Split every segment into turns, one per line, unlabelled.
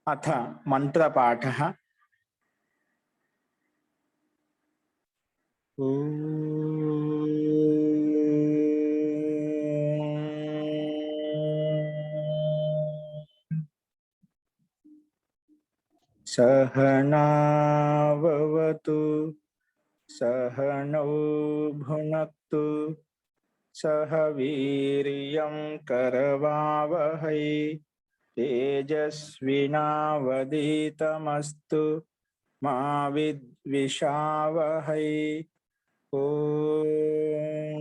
अथ मंत्रपाठः। सहनाववतु सहनौ भुनक्तु सह वीर्यं करवावहै तेजस्विनावधीतमस्तु मा विद्विषावहै। ओम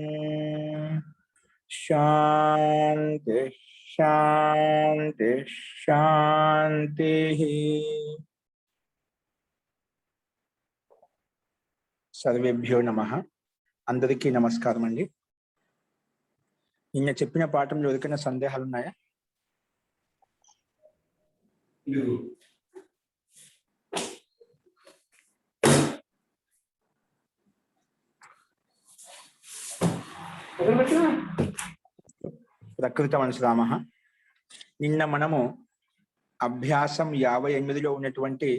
शांति शांति शांति। సర్వేభ్యో నమః. అందరికీ నమస్కారం అండి. నిన్న చెప్పిన పాఠంలో ఎవరికైనా సందేహాలు ఉన్నాయా? ప్రకృత మనసురామః. నిన్న మనము అభ్యాసం 58లో ఉన్నటువంటి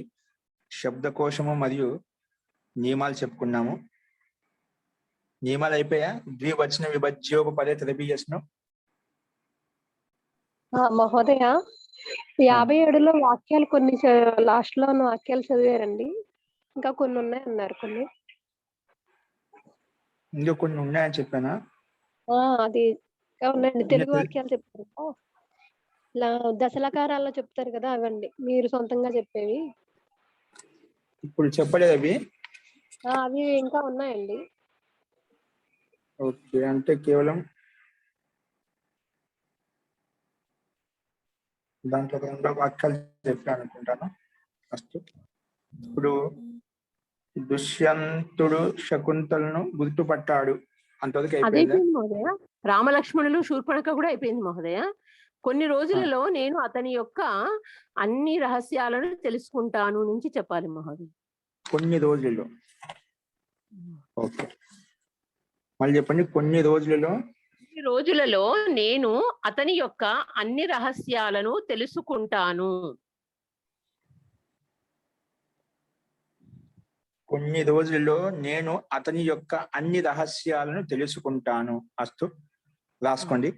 శబ్దకోశము మరియు నియమాలు చెప్పుకున్నాము. నియమాలు అయిపోయా? ద్వివచన విభజ్యోపపదే తృతీయస్ను
మహోదయ 57లో వాక్యాలు కొన్ని లాస్ట్ లో ఉన్న వాక్యాలు చదివారండి. ఇంకా కొన్ని ఉన్నాయి అన్నారు. కొన్ని
ఇంకా కొన్ని ఉన్నాయని చెప్పానా?
అది ఉన్నాయండి. తెలుగు వాక్యాలు చెప్తారు ఇలా దశలకారాల్లో చెప్తారు కదా, అవండి మీరు సొంతంగా చెప్పేవి.
ఇప్పుడు చెప్పలేదు అవి.
అవి ఇంకా ఉన్నాయండి.
ఓకే, అంటే కేవలం దాంట్లో 2 వాక్యాలు చెప్పాను అనుకుంటాను. ఫస్ట్ ఇప్పుడు దుష్యంతుడు శకుంతలను గుర్తుపట్టాడు అంతవరకు అయిపోయింది
మహోదయ. రామలక్ష్మణులు శూర్పణఖ కూడా అయిపోయింది మహోదయ. కొన్ని రోజులలో నేను అతని యొక్క అన్ని రహస్యాలను తెలుసుకుంటాను నుంచి చెప్పాలి మహోదయ.
కొన్ని రోజులలో. ఓకే, మళ్ళీ చెప్పండి. కొన్ని రోజులలో
నేను అతని యొక్క అన్ని రహస్యాలను తెలుసుకుంటాను.
కొన్ని రోజుల్లో నేను అతని యొక్క అన్ని రహస్యాలను తెలుసుకుంటాను. అస్తు, రాసుకోండి.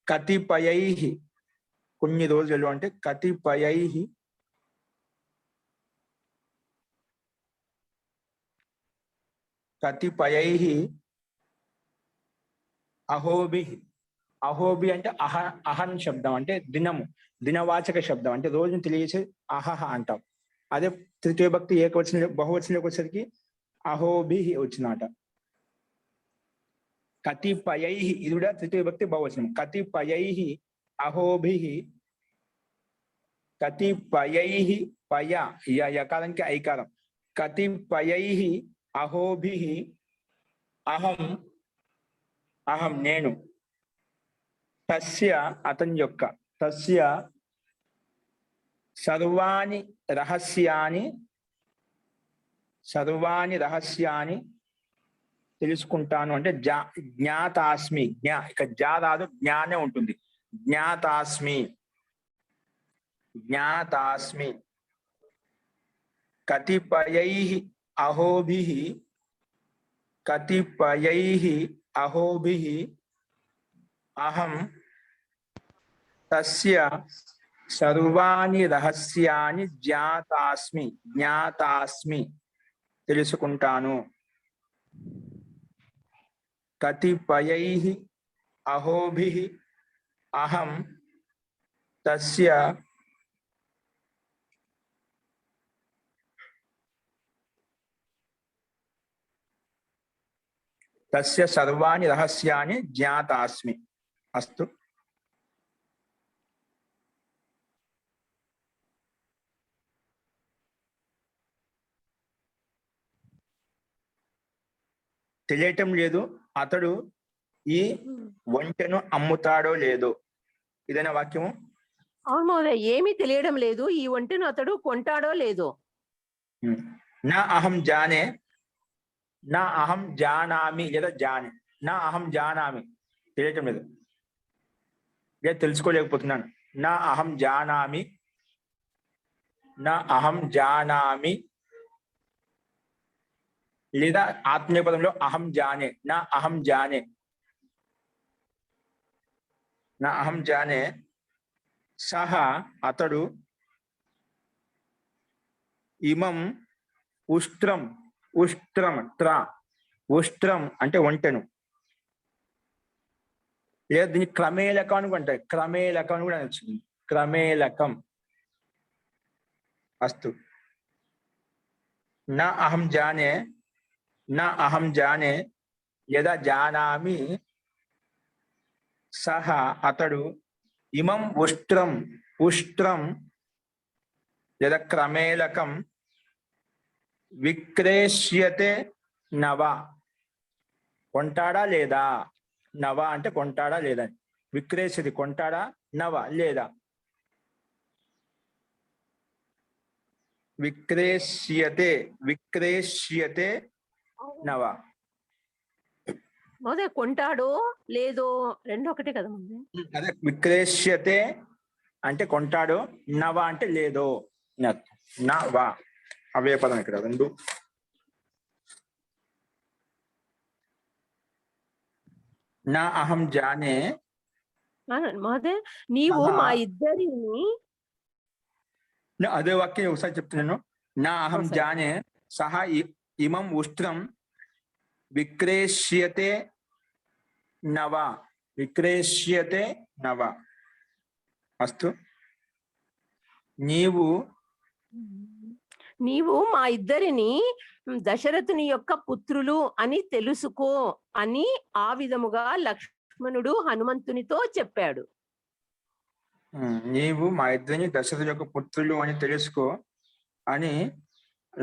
కతిపయై, కొన్ని రోజుల్లో అంటే కతిపయై, కతిపయై అహోబి. అహోబి అంటే అహన్ శబ్దం, అంటే దినము, దినవాచక శబ్దం, అంటే రోజును తెలియచే అహహ అంటాం. అదే తృతీయ భక్తి ఏకవచన బహువచనలోకి వచ్చేసరికి అహోబి వచ్చినమాట. కతిపయై, ఇది కూడా తృతీయ భక్తి బహువచనం. కతిపయై అహోభి, కతిపయై పయ యకారానికి ఐకారం. కతిపయై అహోభి అహం, అహం నేను, తస్య అతని యొక్క, తస్య సర్వాణి రహస్యాన్ని తెలుసుకుంటాను. అంటే జ్ఞాతాస్మి, ఇక జా రాదు, జ్ఞానే ఉంటుంది. జ్ఞాతాస్మి కతిపయై అహోభి, కతిపయై అహోభి అహం తస్య సర్వాణి రహస్యాన్ని జ్ఞాతాస్మి తెలుసుకుంటాను. కతిపయై అహోభి అహం తస్య సర్వాణి రహస్యాన్ని జ్ఞాతాస్మి. అస్తు. తెలియటం లేదు అతడు ఈ ఒంటెను అమ్ముతాడో లేదో, ఇదైనా వాక్యము.
అవును మహోదయ, ఏమీ తెలియడం లేదు, ఈ ఒంటెను అతడు కొంటాడో లేదో.
నా అహం జానే, నా అహం జానామి లేదా జానే, నా అహం జానామి తెలియటం లేదు, లేదా తెలుసుకోలేకపోతున్నాను. నా అహం జానామి నా అహం జానామి, లేదా ఆత్మీయ పదంలో అహం జానే, నా అహం జానే, నా అహం జానే, సహ అతడు, ఇమం ఉష్ట్రం, ఉష్ట్రం ఉష్ట్రం అంటే ఒంటెను, లేదా దీన్ని క్రమేలకం అని అంటారు, క్రమేలకం అని కూడా వచ్చింది, క్రమేలకం. అస్తు. నా అహం జానే, నా అహం జానే, యదా జానామి, సహ అతడు, ఇమం ఉష్ట్రం, ఉష్ట్రం లేదా క్రమేలకం, విక్రేష్యతే నవ, కొంటాడా లేదా, నవ అంటే కొంటాడా లేదా, విక్రేష్యతి కొంటాడా, నవ లేదా, విక్రేష్యతే, విక్రేష్యతే నవ.
మహోదయ కొంటాడో లేదో రెండు ఒకటే కదా మహోదయ.
అదే విక్రేష్యతే అంటే కొంటాడో, నవ అంటే లేదో, నవ అవే పదం ఇక్కడ రెండు. నా అహం జానే,
మహోదయ నీవు మా ఇద్దరిని,
అదే వాక్యం ఒకసారి చెప్తున్నాను. నా అహం జానే సహా ఇమం ఉష్ట్రం విక్రేష్యతే నవ, విక్రేష్యతే నవ. అస్తు.
నీవు మా ఇద్దరిని దశరథుని యొక్క పుత్రులు అని తెలుసుకో అని ఆ విధముగా లక్ష్మణుడు హనుమంతునితో చెప్పాడు.
నీవు మా ఇద్దరిని దశరథుని యొక్క పుత్రులు అని తెలుసుకో అని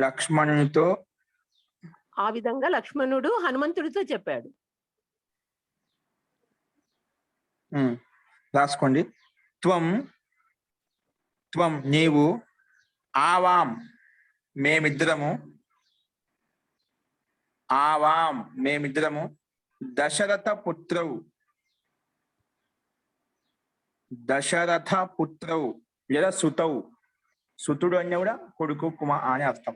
లక్ష్మణునితో,
ఆ విధంగా లక్ష్మణుడు హనుమంతుడితో చెప్పాడు.
రాసుకోండి. త్వం, త్వం నీవు, ఆవాం మేమిద్దరము, ఆవాం మేమిద్దరము, దశరథ పుత్రవు, దశరథ పుత్రవు లేదా సుతవు, సుతుడు అన్న కూడా కొడుకు కుమార్ అని అర్థం.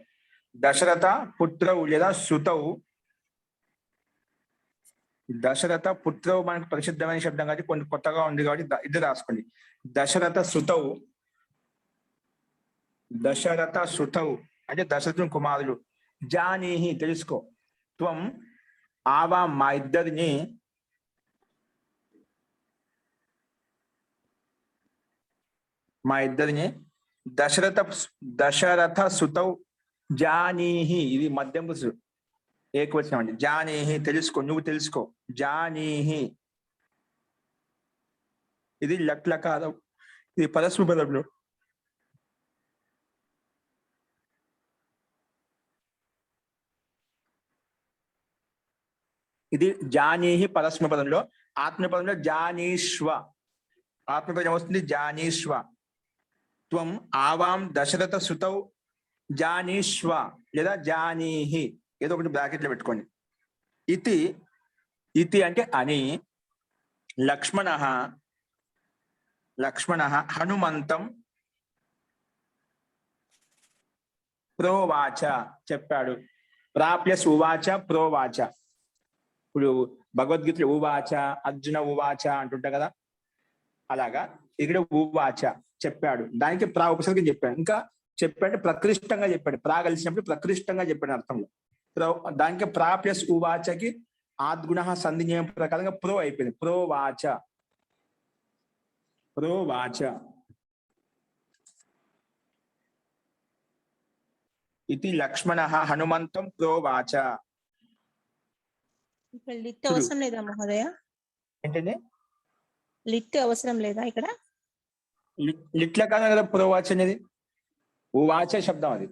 దశరథ పుత్రవు లేదా సుతవు, దశరథ పుత్రవు మనకు ప్రసిద్ధమైన శబ్దం కాబట్టి కొన్ని కొత్తగా ఉంది కాబట్టి ఇది రాసుకోండి. దశరథ సుతవు, దశరథ సుతవు అంటే దశరథుని కుమారులు. జానీహి తెలుసుకో, త్వం ఆవా మా ఇద్దరిని, మా ఇద్దరిని దశరథ సుతవు జానీహి, ఇది మధ్యం పురుషుడు ఏకవచనం అండి. జానీహి తెలుసుకో, నువ్వు తెలుసుకో, జానీహి ఇది లట్లకారం, ఇది పరస్మ పదంలో. ఇది జానీహి పరస్మ పదంలో. ఆత్మపదంలో జానీష్వ, ఆత్మపదం వస్తుంది జానీష్వ. త్వం ఆవాం దశరథ సుతౌ జానీష్వ లేదా జానీహి, ఏదో ఒకటి బ్రాకెట్లో పెట్టుకోండి. ఇతి, ఇతి అంటే అని, లక్ష్మణ, లక్ష్మణ హనుమంతం ప్రోవాచ చెప్పాడు. ప్రాప్యస్ ఉవాచ ప్రోవాచ. ఇప్పుడు భగవద్గీతలో ఉవాచ, అర్జున ఉవాచ అంటుంటా కదా, అలాగా ఇక్కడ ఉవాచ చెప్పాడు. దానికి ప్రా ఉపసర్గం చెప్పాడు. ఇంకా చెప్పాడు ప్రకృష్టంగా చెప్పాడు, ప్రా కలిసినప్పుడు ప్రకృష్టంగా చెప్పాడు అర్థంలో. దానికి ప్రా ప్లస్ ఉవాచకి ఆద్గుణ సంధి నియమం ప్రకారంగా ప్రో అయిపోయింది. ప్రోవాచ, ప్రోవాచ. ఇది లక్ష్మణ హనుమంతం ప్రోవాచ.
లిట్ అవసరం లేదా మహోదయ?
ఏంటండి
లిట్ అవసరం లేదా ఇక్కడ?
లిట్ల కాదు కదా ప్రోవాచ అనేది, ఉవాచ శబ్దం, అది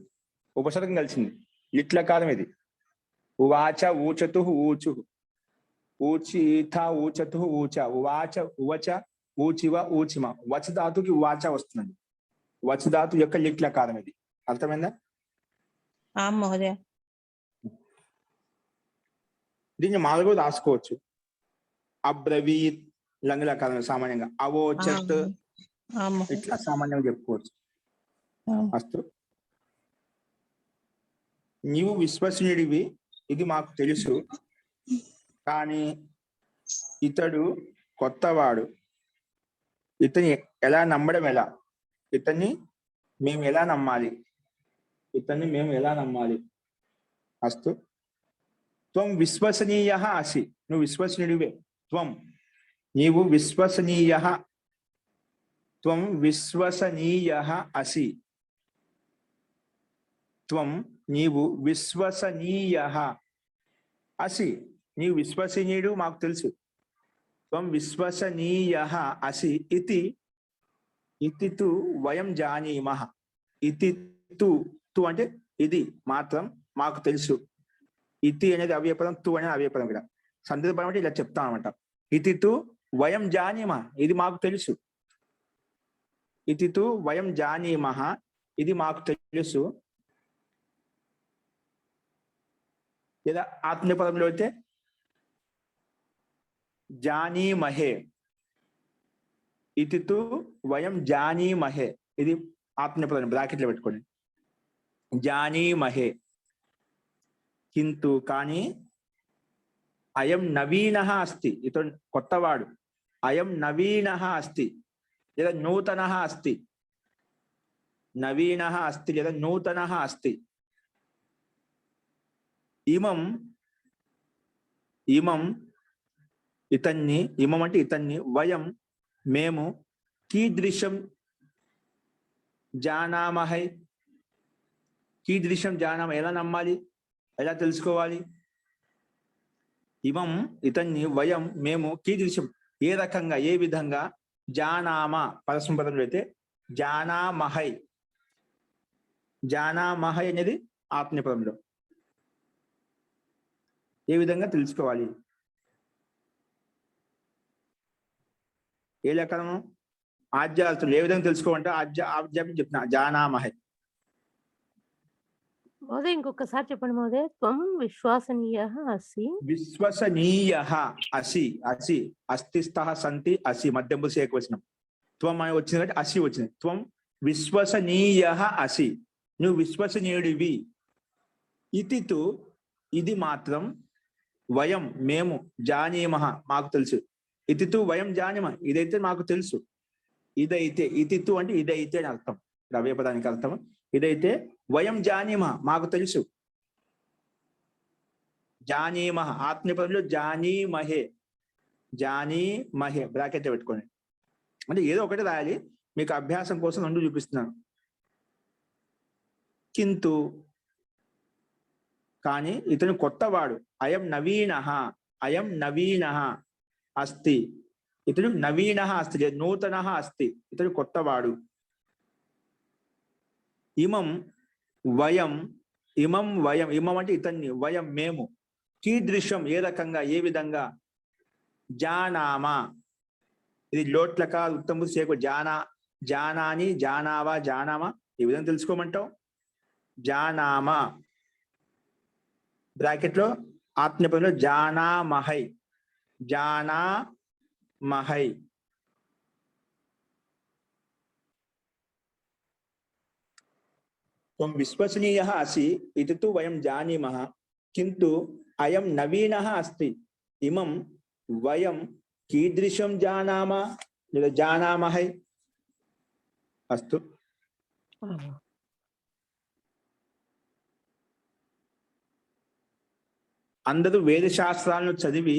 ఉపసర్గం కలిసింది. లిట్ల కాలం ఇది. ఉవాచ ఊచతు ఊచు, ఊచీథ ఊచతు ఊచ, ఉవాచ ఉవచ ఊచివ ఊచిమ. వచ ధాతుకి ఉవాచ వస్తుందండి. వచ ధాతు యొక్క లిట్ల కాలం ఇది. అర్థమైందా?
మహోదయ.
దీన్ని మామూలుగా రాసుకోవచ్చు. అబ్రవీత్ లంగుల కాలం సామాన్యంగా, అవోచత్ ఇట్లా సామాన్యంగా చెప్పుకోవచ్చు. అస్తు. నీవు విశ్వసనీయుడివి ఇది మాకు తెలుసు, కానీ ఇతడు కొత్తవాడు, ఇతని ఎలా నమ్మడం ఎలా, ఇతన్ని మేము ఎలా నమ్మాలి, ఇతన్ని మేము ఎలా నమ్మాలి. అస్తు. త్వం విశ్వసనీయః అసి, నువ్వు విశ్వసనీయుడివే. త్వం నీవు విశ్వసనీయః, త్వం విశ్వసనీయః అసి, త్వం నీవు విశ్వసనీయః అసి, నీవు విశ్వసనీయుడు మాకు తెలుసు. త్వం విశ్వసనీయః అసి ఇతి ఇతి తు వయం జానీమః. ఇతి తు, తు అంటే ఇది మాత్రం మాకు తెలుసు. ఇతి అనేది అవ్యయపదం, తు అనేది అవ్యయపదం. ఇక్కడ సందర్భం అంటే ఇలా చెప్తాం అనమాట. ఇతి తు వయం జానీమః, ఇది మాకు తెలుసు. ఇతి తు వయం జానీమః, ఇది మాకు తెలుసు. లేదా ఆత్మీయ పదంలో అయితే జానీమహే, ఇతి తు వయం జానీమహే, ఇది ఆత్మీయ పదం బ్రాకెట్లో పెట్టుకోండి. జానీమహే. కింటు కానీ అయం నవీనః అస్తి, ఇతడు కొత్తవాడు. అయం నవీనః అస్తి లేదా నూతనః అస్తి. నవీనః అస్తి లేదా నూతనః అస్తి. ఇమం ఇమం ఇతన్ని, ఇమం అంటే ఇతన్ని, వయం మేము, కీదృశం జానామహై, కీదృశం జానామ ఎలా నమ్మాలి, ఎలా తెలుసుకోవాలి. ఇమం ఇతన్ని, వయం మేము, కీదృశం ఏ రకంగా ఏ విధంగా, జానామ పరస్మ పదంలో అయితే జానామహై. జానామహై అనేది ఆత్మీయ పదంలో ఏ విధంగా తెలుసుకోవాలి. ఏ లక్షణము ఆజ్యాలు ఏ విధంగా తెలుసుకోవాలంటే ఆజ్యాన్ని చెప్తున్నా. జానామహై.
మహోదయ ఇంకొకసారి చెప్పండి మహోదయ. త్వం విశ్వసనీయః అసి.
విశ్వసనీయః అసి, అసి అస్తిస్థః సంతి అసి మధ్యం పురుష ఏకవచనం. త్వం అని వచ్చింది కాబట్టి అసి వచ్చింది. త్వం విశ్వసనీయః అసి, నువ్వు విశ్వసనీయుడివి. ఇతి తు ఇది మాత్రం, వయం మేము, జానీమః మాకు తెలుసు. ఇతి తు వయం జానీమః ఇదైతే మాకు తెలుసు. ఇదైతే, ఇతి తు అంటే ఇదైతే అని అర్థం, రవ్య పదానికి అర్థం. ఇదైతే వయం జానీమః మాకు తెలుసు. జానీమః ఆత్మీయ పదంలో జానీమహే, జానీమహే బ్రాకెట్ పెట్టుకోండి. అంటే ఏదో ఒకటి రాయాలి, మీకు అభ్యాసం కోసం రెండు చూపిస్తున్నాను. కింటు కానీ ఇతను కొత్తవాడు. అయం నవీనః, అయం నవీనః అస్తి, ఇతడు నవీనః అస్తి లేదా నూతనః అస్తి, ఇతడు కొత్తవాడు. ఇమం వయం, ఇమం వయం, ఇమం అంటే ఇతన్ని, వయం మేము, కీదృశం ఏ రకంగా ఏ విధంగా, జానామ ఇది లోట్లక ఉత్తమ చేకు జానా, జానాని, జానావా, జానామా ఈ విధంగా తెలుసుకోమంటావు. జానామ బ్రాకెట్ లో ఆత్మీయ పదంలో జానామహై, జానామహై. త్వం విశ్వసనీయః అసి ఇతి తు వయం జానీమః కింటు అయం నవీనః అస్తి. ఇమం వయం కీదృశం జానామ లేదా జానామహై. అస్తు. అందరూ వేద శాస్త్రాలను చదివి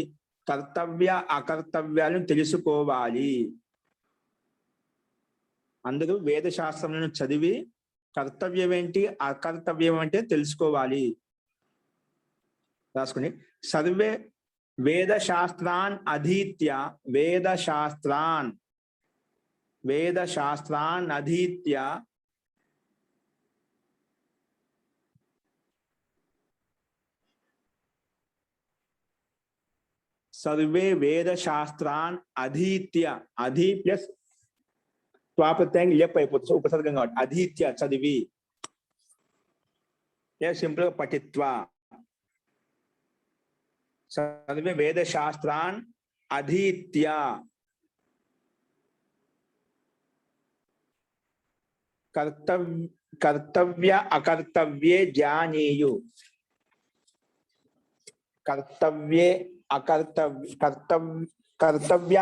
కర్తవ్య అకర్తవ్యాలను తెలుసుకోవాలి. అందరూ వేద శాస్త్రాలను చదివి కర్తవ్యం ఏంటి అకర్తవ్యం అంటే తెలుసుకోవాలి. రాసుకుని సర్వే వేద శాస్త్రాన్ అధీత్య, వేద శాస్త్రాన్ అధీత్య సర్వే వేద శాస్త్రాన్ అధీత్య, అధీ ప్లస్ త్వాప్రత్యయం లేప్ అయిపోతుంది, ఉపసర్గం కాబట్టి అధీత్య చదివి, సింపుల్ గా పఠిత్వా. సర్వే వేద శాస్త్రాన్ అధీత్య కర్తవ్య అకర్తవ్యే జానీయు. కర్తవ్యే కర్తవ్య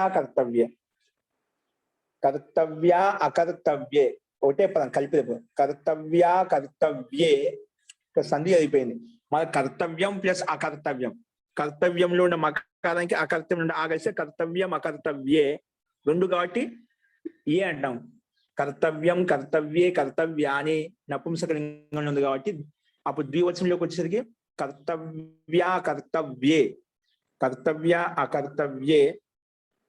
అకర్తవ్యే ఒకటే పదం కలిపి కర్తవ్యే సంధి అయిపోయింది. మన కర్తవ్యం ప్లస్ అకర్తవ్యం, కర్తవ్యంలో ఉన్న మకారానికి అకర్తవ్యం ఉండే ఆగలిస్తే కర్తవ్యం అకర్తవ్యే రెండు కాబట్టి ఏ అంటాం. కర్తవ్యం కర్తవ్యే కర్తవ్యాని నపుంసకలింగంలో ఉంది కాబట్టి అప్పుడు ద్వివచనంలోకి వచ్చేసరికి కర్తవ్య అకర్తవ్యే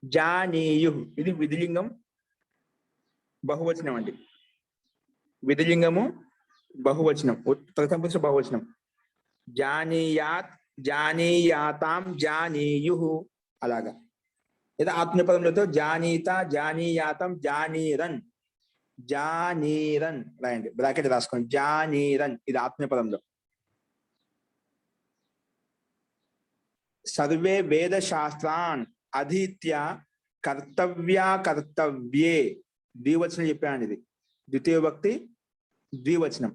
జానీయు. ఇది విధిలింగం బహువచనం అండి. విధిలింగము బహువచనం, ప్రథమ పురుష బహువచనం. జానీయాతాం జానీయు అలాగా. లేదా ఆత్మీయపదంలో జానీత జానీయాతం జానీరన్ రాయండి, బ్రాకెట్ రాసుకోండి. జానీరన్ ఇది ఆత్మీయపదంలో. సర్వే వేద శాస్త్రాన్ అధీత్య కర్తవ్యే ద్వివచనం చెప్పాను. ఇది ద్వితీయ భక్తి ద్వివచనం.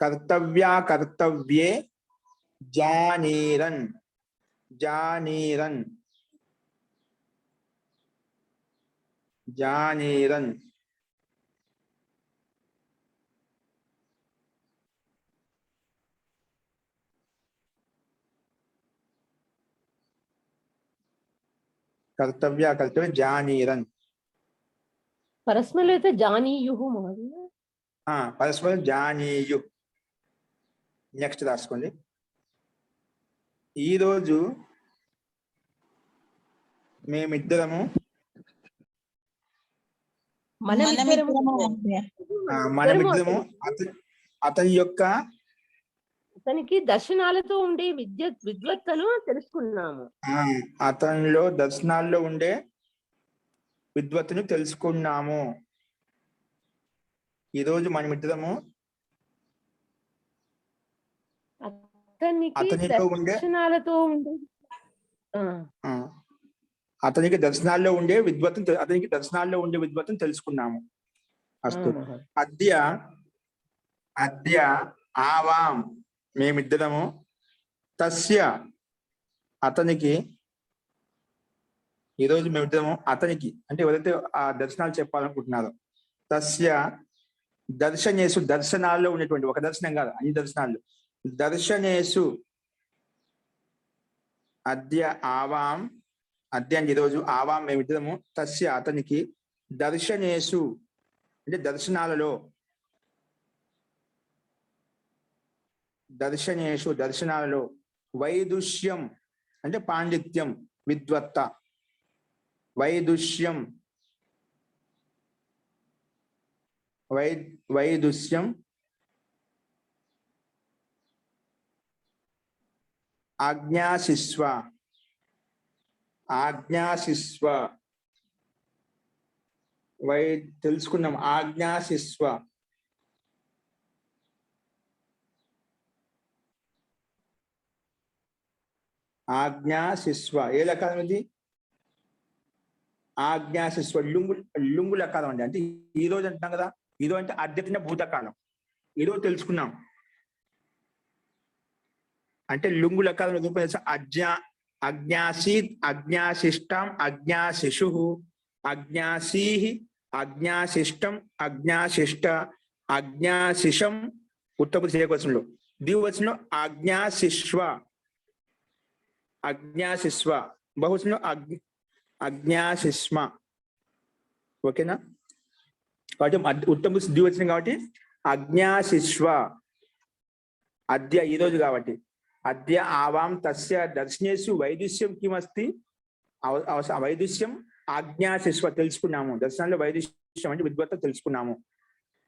కర్తవ్యే జానీరన్ కర్తవ్య జానీరన్.
పరస్మలో అయితే జానీయుహు మహోదయ.
పరస్పరం జానీయు. నెక్స్ట్ రాసుకోండి. ఈరోజు మనమిద్దరము అతని యొక్క
అతనికి దర్శనాలతో ఉండే విద్వత్తను తెలుసుకున్నాము.
అతనిలో దర్శనాల్లో ఉండే విద్వత్తును తెలుసుకున్నాము. ఈరోజు మనమిద్దరము అతనికి దర్శనాల్లో ఉండే విద్వత్తును తెలుసుకున్నాము. అస్తు. అద్య ఆవాం మేమిద్దరము తస్య అతనికి. ఈరోజు మేమిద్దరము అతనికి అంటే ఎవరైతే ఆ దర్శనాలు చెప్పాలనుకుంటున్నారో తస్య దర్శనేసు దర్శనాల్లో ఉన్నటువంటి ఒక దర్శనం కాదు అన్ని దర్శనాలు దర్శనేసు అద్య ఆవాం అద్య అంటే ఈరోజు ఆవాం మేమిద్దరము తస్య అతనికి దర్శనేసు అంటే దర్శనాలలో వైదుష్యం అంటే పాండిత్యం విద్వత్త వైదుష్యం ఆజ్ఞాసిస్వ తెలుసుకున్నాం. ఆజ్ఞాసిస్వ ఏ లకారం ఇది? ఆజ్ఞాసిస్వ లుంగు లకారం అండి. అంటే ఈ రోజు అంటున్నాం కదా, ఈ రోజు అంటే అద్యతిన భూతకాలం. ఈరోజు తెలుసుకున్నాం అంటే లుంగు లకారం రూపం అజ్ఞాసీత్ అజ్ఞాశిష్టం అజ్ఞాశిషు అజ్ఞాసీః అజ్ఞాశిష్టం అజ్ఞాశిష్ట అజ్ఞాశిషం ఉత్తమ ఏకవచనంలో. ద్వివచనంలో అజ్ఞాశిస్వ బహువచనంలో అజ్ఞాశిస్మ. ఓకేనా? కాబట్టి ఉత్తమ ద్వివచనం కాబట్టి అజ్ఞాశిస్వ. అద్య ఈ రోజు కాబట్టి అద్య ఆవాం తస్య దర్శనేషు వైదుష్యం కిమస్తి వైదుష్యం ఆజ్ఞాశిస్వ తెలుసుకున్నాము. దర్శనాల్లో వైదుష్యం అంటే విద్వత్త తెలుసుకున్నాము.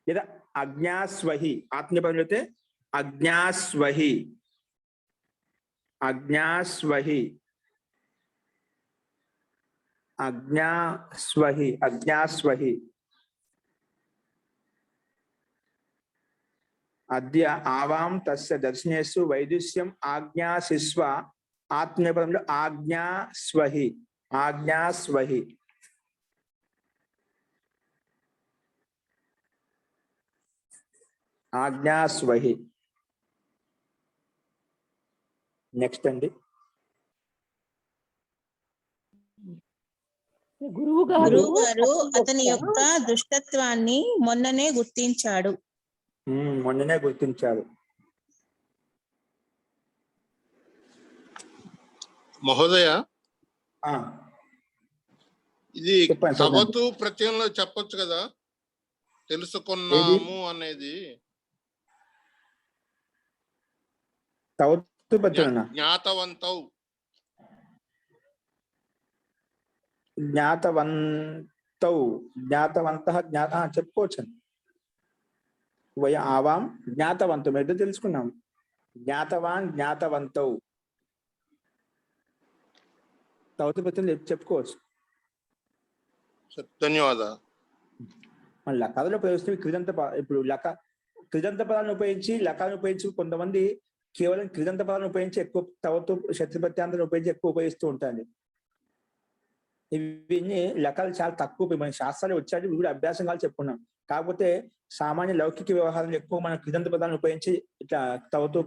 లేదా అజ్ఞాస్వహి ఆత్మీయపదంలో అయితే అజ్ఞాస్వహి అద్య ఆవాం తస్య దర్శనేషు వైదుష్యం ఆజ్ఞాసిస్వ ఆత్మీయపదంలో ఆజ్ఞాస్వహి ఆజ్ఞాస్వహి. నెక్స్ట్ అండి.
గురువు గారు
గురువు గారు అతని యొక్క దుష్టత్వాన్ని మొన్ననే గుర్తించాడు.
మొన్ననే గుర్తించారు.
మహోదయ,
ఆ,
ఇది
చెప్పండి,
తవతు ప్రత్యయంలో చెప్పొచ్చు కదా, తెలుసుకున్నాము అనేది.
తవతు ప్రత్యయం
జ్ఞాతవంతౌ.
జ్ఞాతవంతౌ, జ్ఞాతవంతః, చెప్పుకోవచ్చు. ఆవాం జ్ఞాతవంతం ఎటు తెలుసుకున్నాం. జ్ఞాతవాన్ జ్ఞాతవంతౌ తవతు ప్రత్యయం చెప్పుకోవచ్చు.
ధన్యవాదాలు.
మన లకాలను ఉపయోగిస్తే కృదంత ఇప్పుడు కృదంత పదాలను ఉపయోగించి లకాలను ఉపయోగించి కొంతమంది కేవలం కృదంత పదాలను ఉపయోగించి ఎక్కువ తవతు శత్రు ప్రత్యాంతాలను ఉపయోగించి ఎక్కువ ఉపయోగిస్తూ ఉంటారు. ఇవన్నీ లకాలు చాలా తక్కువ మన శాస్త్రాలు వచ్చాడు, ఇవి కూడా అభ్యాసం కావాలి చెప్పుకున్నాం. కాకపోతే సామాన్య లౌకిక వ్యవహారాలు ఎక్కువ మన కృదంత పదాలను ఉపయోగించి ఇట్లా తవతు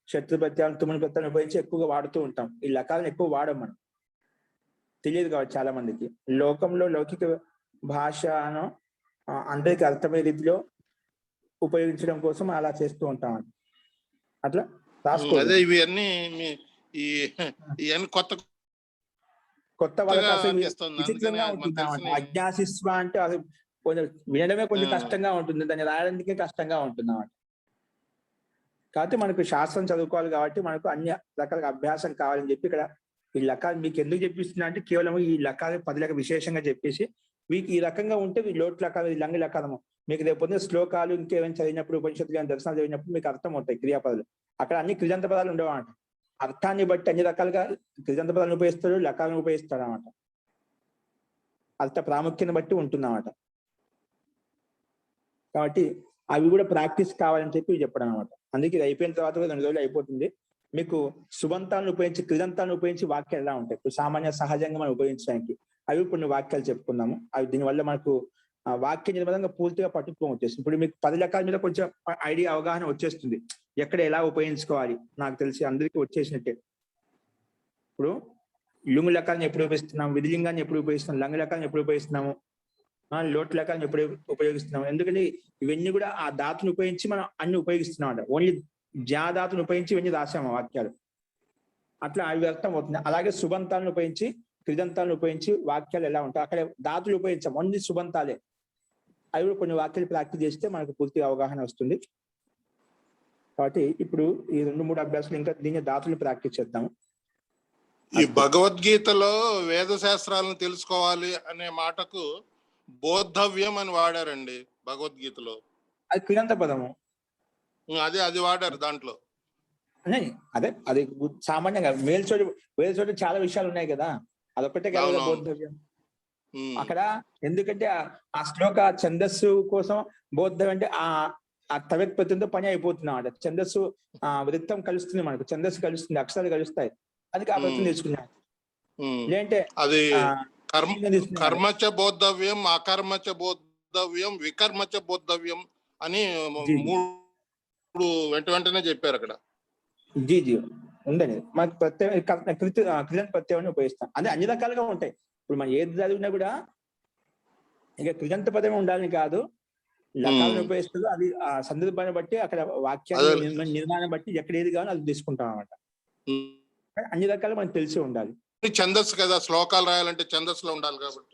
శత్రు ప్రత్యాలను తుమ్మని ప్రత్యాలను ఉపయోగించి ఎక్కువగా వాడుతూ ఉంటాం. ఈ లకాలను ఎక్కువ వాడం మనం, తెలియదు కాబట్టి చాలా మందికి. లోకంలో లౌకిక భాషను అందరికి అర్థమయ్యే రీతిలో ఉపయోగించడం కోసం అలా చేస్తూ ఉంటాం. అట్లా
అదే ఇవన్నీ
కొత్త వాళ్ళకి అసలు విచిత్రంగా ఉంటుంది. అజ్ఞాసిస్వ అంటే అసలు కొంచెం వినడమే కొంచెం కష్టంగా ఉంటుంది, దాన్ని రాయడానికే కష్టంగా ఉంటుంది అన్నమాట. కాబట్టి మనకు శాస్త్రం చదువుకోవాలి కాబట్టి మనకు అన్ని రకాల అభ్యాసం కావాలని చెప్పి ఇక్కడ ఈ లకాలు మీకు ఎందుకు చెప్పిస్తున్నా అంటే కేవలం ఈ లకాలు 10 లెక్క విశేషంగా చెప్పేసి వీకి ఈ రకంగా ఉంటే లోటు లకాలు, లంగి లకాలము మీకు రేపు శ్లోకాలు ఇంకేమైనా చదివినప్పుడు ఉపనిషత్తులు కానీ దర్శనాలు చదివినప్పుడు మీకు అర్థం అవుతాయి క్రియాపదాలు. అక్కడ అన్ని కృజంత పదాలు ఉండవు అన్నమాట. అర్థాన్ని బట్టి అన్ని రకాలుగా కృజంత పదాలను ఉపయోగిస్తాడు, లకాలను ఉపయోగిస్తాడు అన్నమాట. అర్థ ప్రాముఖ్యతను బట్టి ఉంటుంది అన్నమాట. కాబట్టి అవి కూడా ప్రాక్టీస్ కావాలని చెప్పి చెప్పడం అనమాట. అందుకే ఇది అయిపోయిన తర్వాత 2 రోజులు అయిపోతుంది. మీకు సుబంతాలను ఉపయోగించి కృదంతాలను ఉపయోగించి వాక్యాలు ఎలా ఉంటాయి ఇప్పుడు సామాన్య సహజంగా మనం ఉపయోగించడానికి అవి కొన్ని వాక్యాలు చెప్పుకున్నాము. అవి దీనివల్ల మనకు వాక్య నిర్మాణంగా పూర్తిగా పట్టుకోవడం వచ్చేస్తుంది. ఇప్పుడు మీకు 10 లెక్కల మీద కొంచెం ఐడియా అవగాహన వచ్చేస్తుంది, ఎక్కడ ఎలా ఉపయోగించుకోవాలి. నాకు తెలిసి అందరికీ వచ్చేసినట్టే. ఇప్పుడు లుంగు లెక్కలను ఎప్పుడు ఉపయోగిస్తున్నాము, విధిలింగాన్ని ఎప్పుడు ఉపయోగిస్తున్నాము, లంగ లెక్కలను ఎప్పుడు ఉపయోగిస్తున్నాము, లోటు లెక్కలను ఎప్పుడు ఉపయోగిస్తున్నాము. ఎందుకంటే ఇవన్నీ కూడా ఆ ధాతుని ఉపయోగించి మనం అన్ని ఉపయోగిస్తున్నాం అంట. ఓన్లీ జ్ఞాధాతుని ఉపయోగించి ఇవన్నీ రాసాము వాక్యాలు. అట్లా అవి అర్థం అవుతుంది. అలాగే సుబంతాలను ఉపయోగించి కృదంతాలను ఉపయోగించి వాక్యాలు ఎలా ఉంటాయి, అక్కడ ధాతులు ఉపయోగించాం, ఓన్లీ సుబంతాలే. అవి కూడా కొన్ని వాక్యాలు ప్రాక్టీస్ చేస్తే మనకు పూర్తిగా అవగాహన వస్తుంది. కాబట్టి ఇప్పుడు ఈ 2-3 అభ్యాసాలు ఇంకా దీన్ని ధాతులు ప్రాక్టీస్ చేద్దాము.
ఈ భగవద్గీతలో వేద శాస్త్రాలను తెలుసుకోవాలి అనే మాటకు బోద్ధవ్యం అని వాడారండి భగవద్గీతలో.
అది కృదంత పదము,
అది వాడారు దాంట్లో.
అదే అది సామాన్యంగా వేరే చోట చాలా విషయాలు ఉన్నాయి కదా, అదొక్కటే కదా బోద్ధవ్యం. అక్కడ ఎందుకంటే ఆ శ్లోక ఛందస్సు కోసం బోద్ధం అంటే ఆ తవ్యత్పత్తితో పని అయిపోతుంది అన్నమాట. ఛందస్సు వృత్తం కలుస్తుంది, మనకు ఛందస్సు కలుస్తుంది, అక్షరాలు కలుస్తాయి. అది కాబట్టి తీసుకున్నాను. లేదంటే అది
కర్మచ బోద్ధవ్యం, అకర్మచ బోద్ధవ్యం, వికర్మచ బోద్ధవ్యం అని 3 వెంటనే చెప్పారు అక్కడ.
జీ ఉందండి. మనకు కృదంత ప్రత్యయాన్ని ఉపయోగిస్తాం. అదే అన్ని రకాలుగా ఉంటాయి. ఇప్పుడు మనం ఏది చదివినా కూడా ఇక కృదంత పదమే ఉండాలని కాదు, లకాలను ఉపయోగిస్తుంది. అది ఆ సందర్భాన్ని బట్టి అక్కడ వాక్యాన్ని నిర్మాణం బట్టి ఎక్కడ ఏది కావాలో అది తీసుకుంటాం అన్నమాట. అన్ని రకాలు మనకు తెలిసి ఉండాలి.
ఛందస్సు కదా, శ్లోకాలు రాయాలంటే ఛందస్సులో ఉండాలి కాబట్టి.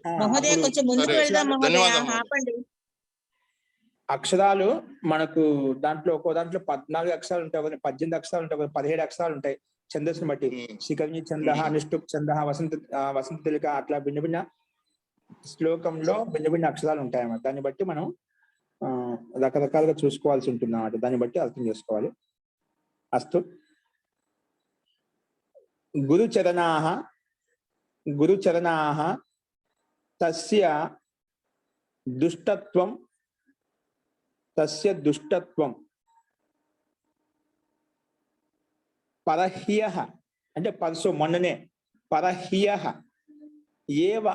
అక్షరాలు మనకు దాంట్లో ఒక్కో దాంట్లో 14 అక్షరాలు ఉంటాయి, 18 అక్షరాలు ఉంటాయి, 17 అక్షరాలు ఉంటాయి ఛందస్సుని బట్టి. శ్రీకర్ణి ఛంద, నిష్ఠుప్ ఛంద, వసంత తెలిక అట్లా భిన్న శ్లోకంలో భిన్న అక్షరాలు ఉంటాయి అన్నమాట. దాన్ని బట్టి మనం రకరకాలుగా చూసుకోవాల్సి ఉంటుంది అన్నమాట. దాన్ని బట్టి అర్థం చేసుకోవాలి. అస్తు. గురుచరణాః తస్య దుష్టత్వం పరహ్యః అంటే పరసు మొన్ననే పరహ్యః ఏవ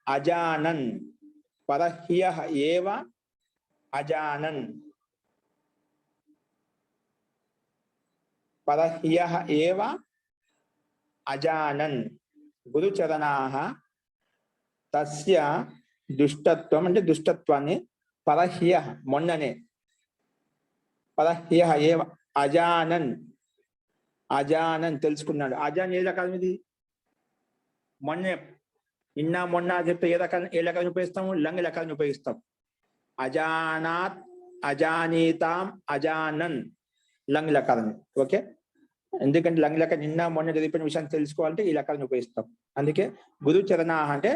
అజానన్, పరహ్యః ఏవ అజానన్. పరహ్యః ఏవ అజానన్ గురుచరణాః తస్య దుష్టత్వం అంటే దుష్టత్వాన్ని పరహ్యః మొన్ననే పరహ్యః ఏవ అజానన్ అజానన్ తెలుసుకున్నాడు. అజాన్ ఏ రకాలం ఇది? మొన్నే మొన్న చెప్తే ఏ రకాన్ని ఉపయోగిస్తాము? లంగ్ రకాలను ఉపయోగిస్తాం. అజానాత్ అజానీతాం అజానన్ లంగ్ లకారం. ఓకే, ఎందుకంటే లంగ్ లక మొన్న చదివిన విషయాన్ని తెలుసుకోవాలంటే ఈ లకాలను ఉపయోగిస్తాం. అందుకే గురు చరణా అంటే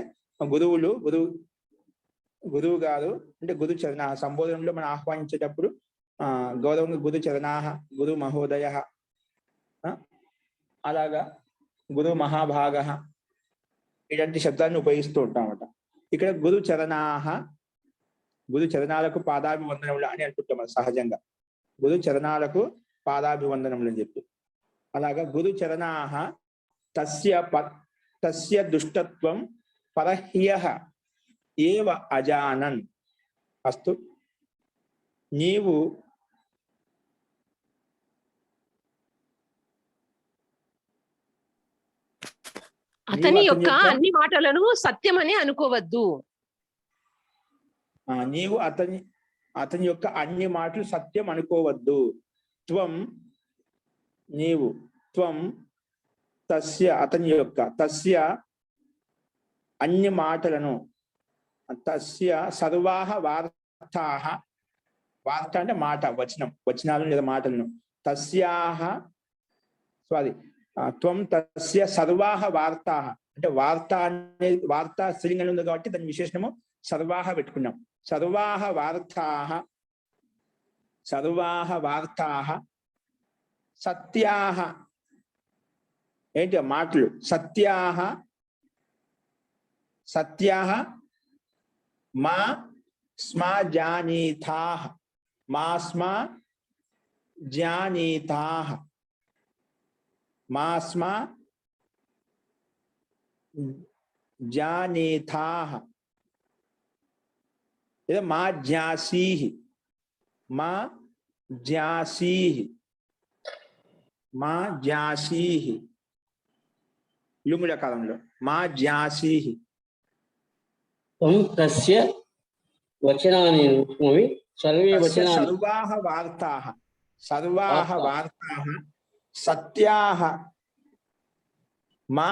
గురువు గారు అంటే గురు చరణ సంబోధనలో మనం ఆహ్వానించేటప్పుడు గౌరవంగా గురు చరణా, గురు మహోదయ, అలాగా గురు మహాభాగ ఇలాంటి శబ్దాలను ఉపయోగిస్తూ ఉంటాం అన్నమాట. ఇక్కడ గురు చరణాలకు పాదాభివందనములు అని అంటుంటాం సహజంగా. గురు చరణాలకు పాదాభివందనములు అని చెప్పి అలాగా గురు చరణాః తస్య దుష్టత్వం పరహ్యః ఏవ అజానన్. అస్తు, నీవు
అతని యొక్క అన్ని మాటలను సత్యమని అనుకోవద్దు.
నీవు అతని యొక్క అన్ని మాటలు సత్యం అనుకోవద్దు. త్వం అతని యొక్క తస్య అన్ని మాటలను తస్య సర్వాహ వార్తాః, వార్త అంటే మాట, వచనాలను లేదా మాటలను, త్వం తస్య సర్వాహ వార్తాః అంటే వార్త స్త్రీలింగంలో ఉంది కాబట్టి దాని విశేషణము సర్వాహ పెట్టుకున్నాం. సర్వాహ వార్తాః సత్యాః ఏంటి మాటలు, సత్యాః మా స్మా జానీతాః లేదా మా జ్యాసీః లుంగుల కాలంలో మా జ్యాసీః.
తస్య వచనాని సర్వే వచనాని
సర్వాహ వార్తాః సత్యాః మా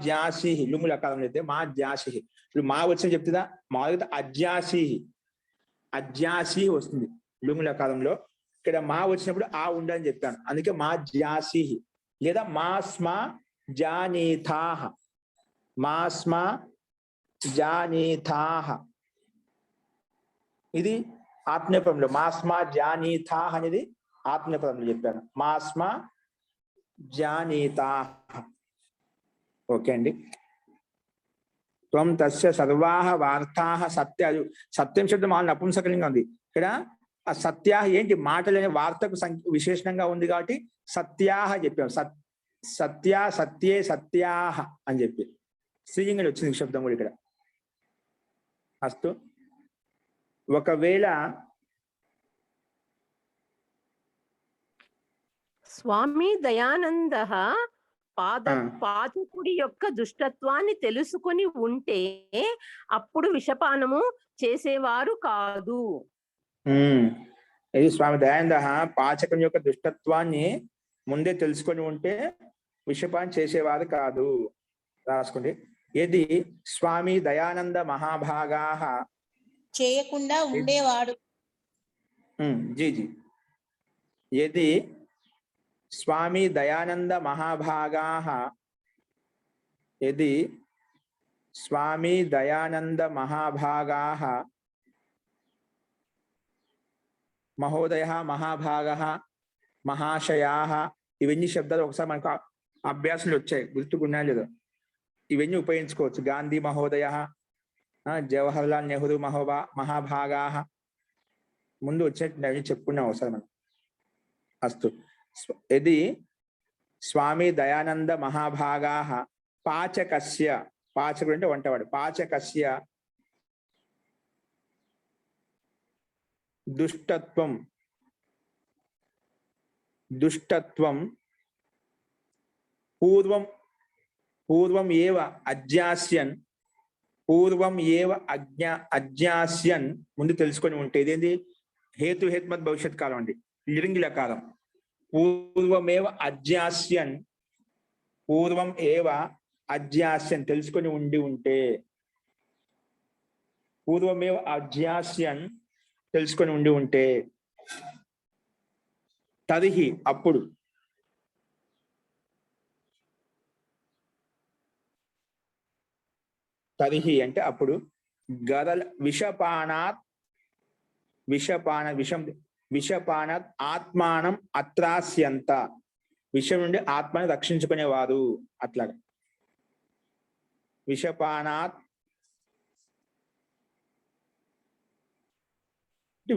జ్యాసీః లుంగుల కాలంలో అయితే మా జ్యాసీః. ఇప్పుడు మా వచ్చిన చెప్తుందా? మామూలుగా అజ్యాసీః వస్తుంది లుంగుల కాలంలో. ఇక్కడ మా వచ్చినప్పుడు ఆ ఉండని చెప్పాను, అందుకే మా జ్యాసీః. లేదా మా స్మా జానీతాః ఇది ఆత్మీయపదంలో. మా స్మా జానీతాః అనేది ఆత్మీయపదంలో చెప్పాను. మా స్మా జానీతాః. ఓకే అండి. త్వం తస్య సర్వాహ వార్తాః సత్యం శబ్దం మామూలు నపుంసకలింగా ఉంది. ఇక్కడ ఆ సత్యాహ ఏంటి? మాటలనే వార్తకు విశేషణంగా ఉంది కాబట్టి సత్యాహ చెప్పాం. సత్యే సత్యాహ అని చెప్పి స్త్రీలింగంలో వచ్చింది శబ్దం కూడా ఇక్కడ. అస్తు, ఒకవేళ
స్వామి దయానంద పాదకుడి యొక్క దుష్టత్వాన్ని తెలుసుకొని ఉంటే అప్పుడు విషపానము చేసేవారు కాదు.
ఇది స్వామి దయానంద పాచకం యొక్క దుష్టత్వాన్ని ముందే తెలుసుకొని ఉంటే విషపానం చేసేవారు కాదు. రాసుకోండి. ఇది స్వామి దయానంద మహాభాగాః
చేయకుండా ఉండేవాడు.
జీ యది స్వామి దయానంద మహాభాగాః మహోదయ మహాభాగ మహాశయా ఇవన్నీ శబ్దాలు ఒకసారి మనకు అభ్యాసంలో వచ్చాయి, గుర్తుకున్నాయో లేదో. ఇవన్నీ ఉపయోగించుకోవచ్చు. గాంధీ మహోదయ, జవహర్లాల్ నెహ్రూ మహాభాగా ముందు వచ్చేట్టు అవి చెప్పుకున్నాం ఒకసారి మనం. అస్తు, ఇది స్వామి దయానంద మహాభాగా పాచకస్య, పాచకుడు అంటే వంటవాడు, పాచకస్య దుష్టత్వం దుష్టత్వం పూర్వం ఏవ అజ్ఞాస్యన్ అజ్ఞాస్యన్ ముందు తెలుసుకొని ఉంటే ఇదేంటి హేతు హేత్మత్ భవిష్యత్ కాలం అండి, లింగిల కాలం. పూర్వం ఏవ అజ్ఞాస్యన్ తెలుసుకొని ఉంటే పూర్వమేవ అజ్ఞాస్యన్ తెలుసుకొని ఉంటే తదిహి అప్పుడు తదిహి అంటే అప్పుడు గరల విషపానాత్ ఆత్మానం అత్రాస్యంత విషం నుండి ఆత్మని రక్షించుకునేవారు. అట్లాగా విషపానాత్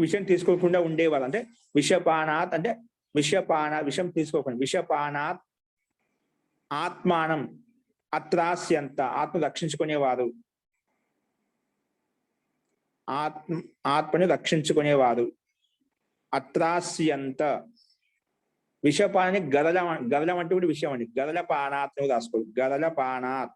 విషం తీసుకోకుండా ఉండేవారు. అంటే విషపానాత్ అంటే విషం తీసుకోకుండా విషపానాత్ ఆత్మానం అత్రాస్యంత ఆత్మ రక్షించుకునేవారు. ఆత్మని రక్షించుకునేవారు. అత్రాస్యంత విషపానాన్ని గరలం అంటే కూడా విషయం అండి. గరలపానాత్ రాసుకోండి. గరలపానాత్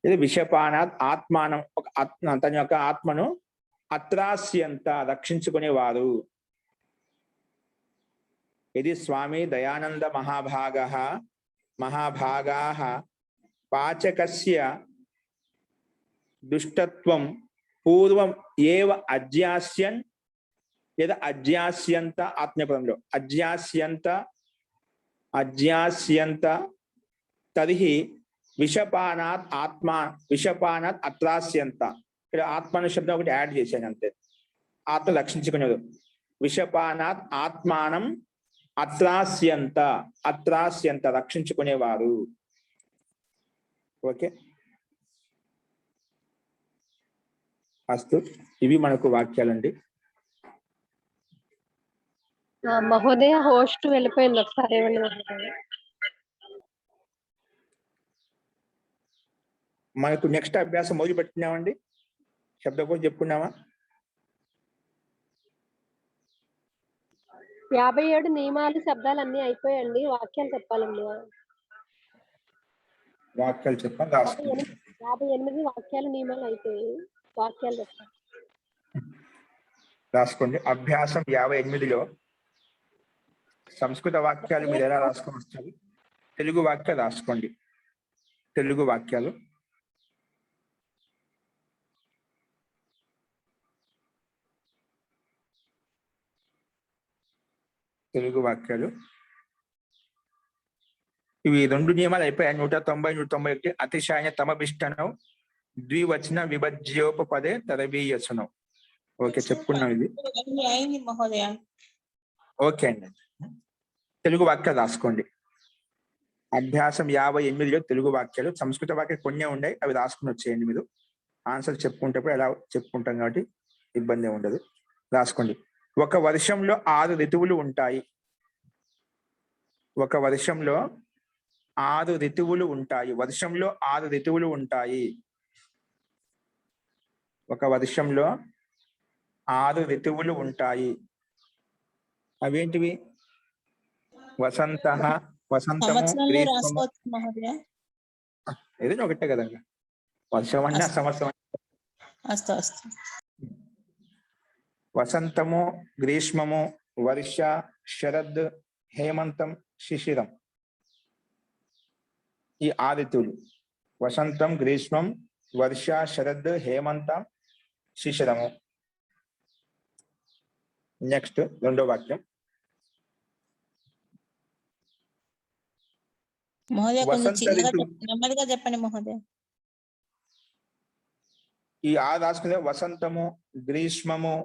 ఇది విషపానాత్ ఆత్మానం తన యొక్క ఆత్మను అత్రాస్యంత రక్షించుకునేవారు. ఇది స్వామి దయానంద మహాభాగాః పాచకస్య దుష్టత్వం పూర్వం ఏవ అజ్ఞాస్యన్ లేదా అజ్ఞాస్యంత ఆత్మపదంలో అజ్ఞాస్యంత తదిహి విషపానాత్ అత్రాస్యంత. ఇక్కడ ఆత్మను శబ్దం ఒకటి యాడ్ చేశాను అంతే. ఆత్మ రక్షించుకునేది. విషపానాత్ ఆత్మానం అత్రాస్యంత రక్షించుకునేవారు. ఓకే, అస్తు. ఇవి మనకు వాక్యాలండి.
మహోదయ హోస్ట్ వెళ్ళిపోయింది, ఒకసారి ఇవ్వండి మహోదయ.
మనకు నెక్స్ట్ అభ్యాసం మొదలు పెట్టినామండి. శబ్దకోశం చెప్పుకున్నామా?
57 నియమాలు శబ్దాలు అన్ని అయిపోయాయండి. వాక్యాలు చెప్పాలండి.
వాక్యాలు చెప్పాలి.
58 వాక్యాలు నియమాలు అయిపోయాయి. వాక్యాలు చెప్పాలి.
రాసుకోండి. అభ్యాసం 58లో సంస్కృత వాక్యాలు మీరు ఎలా రాసుకొని వస్తారు? తెలుగు వాక్యాలు రాసుకోండి. తెలుగు వాక్యాలు ఇవి 2 నియమాలు అయిపోయాయి. 190, 191. అతిశాయన తమభిష్టనం ద్వివచన విభజ్యోపపదే తరవీయసునం. ఓకే, చెప్పుకున్నాం ఇది.
అయింది మహోదయ.
ఓకే అండి. తెలుగు వాక్యాలు రాసుకోండి. అభ్యాసం 58లో తెలుగు వాక్యాలు. సంస్కృత వాక్యాలు కొన్ని ఉన్నాయి, అవి రాసుకుని వచ్చేయండి. మీరు ఆన్సర్ చెప్పుకుంటే ఎలా చెప్పుకుంటాం కాబట్టి ఇబ్బంది ఉండదు. రాసుకోండి. ఒక వర్షంలో 6 ఋతువులు ఉంటాయి. ఒక వర్షంలో 6 ఋతువులు ఉంటాయి. వర్షంలో 6 ఋతువులు ఉంటాయి. ఒక వర్షంలో 6 ఋతువులు ఉంటాయి. అవేంటివి? వసంతః, వసంతము, గ్రీష్మము. ఏదైనా ఒకటే కదా. వర్షం అన్నా సంవత్సరం. వసంతము, గ్రీష్మము, వర్ష, శరద్, హేమంతం, శిశిరం. ఈ 6 ఋతువులు. వసంతం, గ్రీష్మం, వర్ష, శరద్, హేమంతం, శిశిరము. నెక్స్ట్ రెండో వాక్యం.
నెమ్మదిగా చెప్పండి మహోదయ.
ఈ 6 రాసుకుంటే వసంతము, గ్రీష్మము,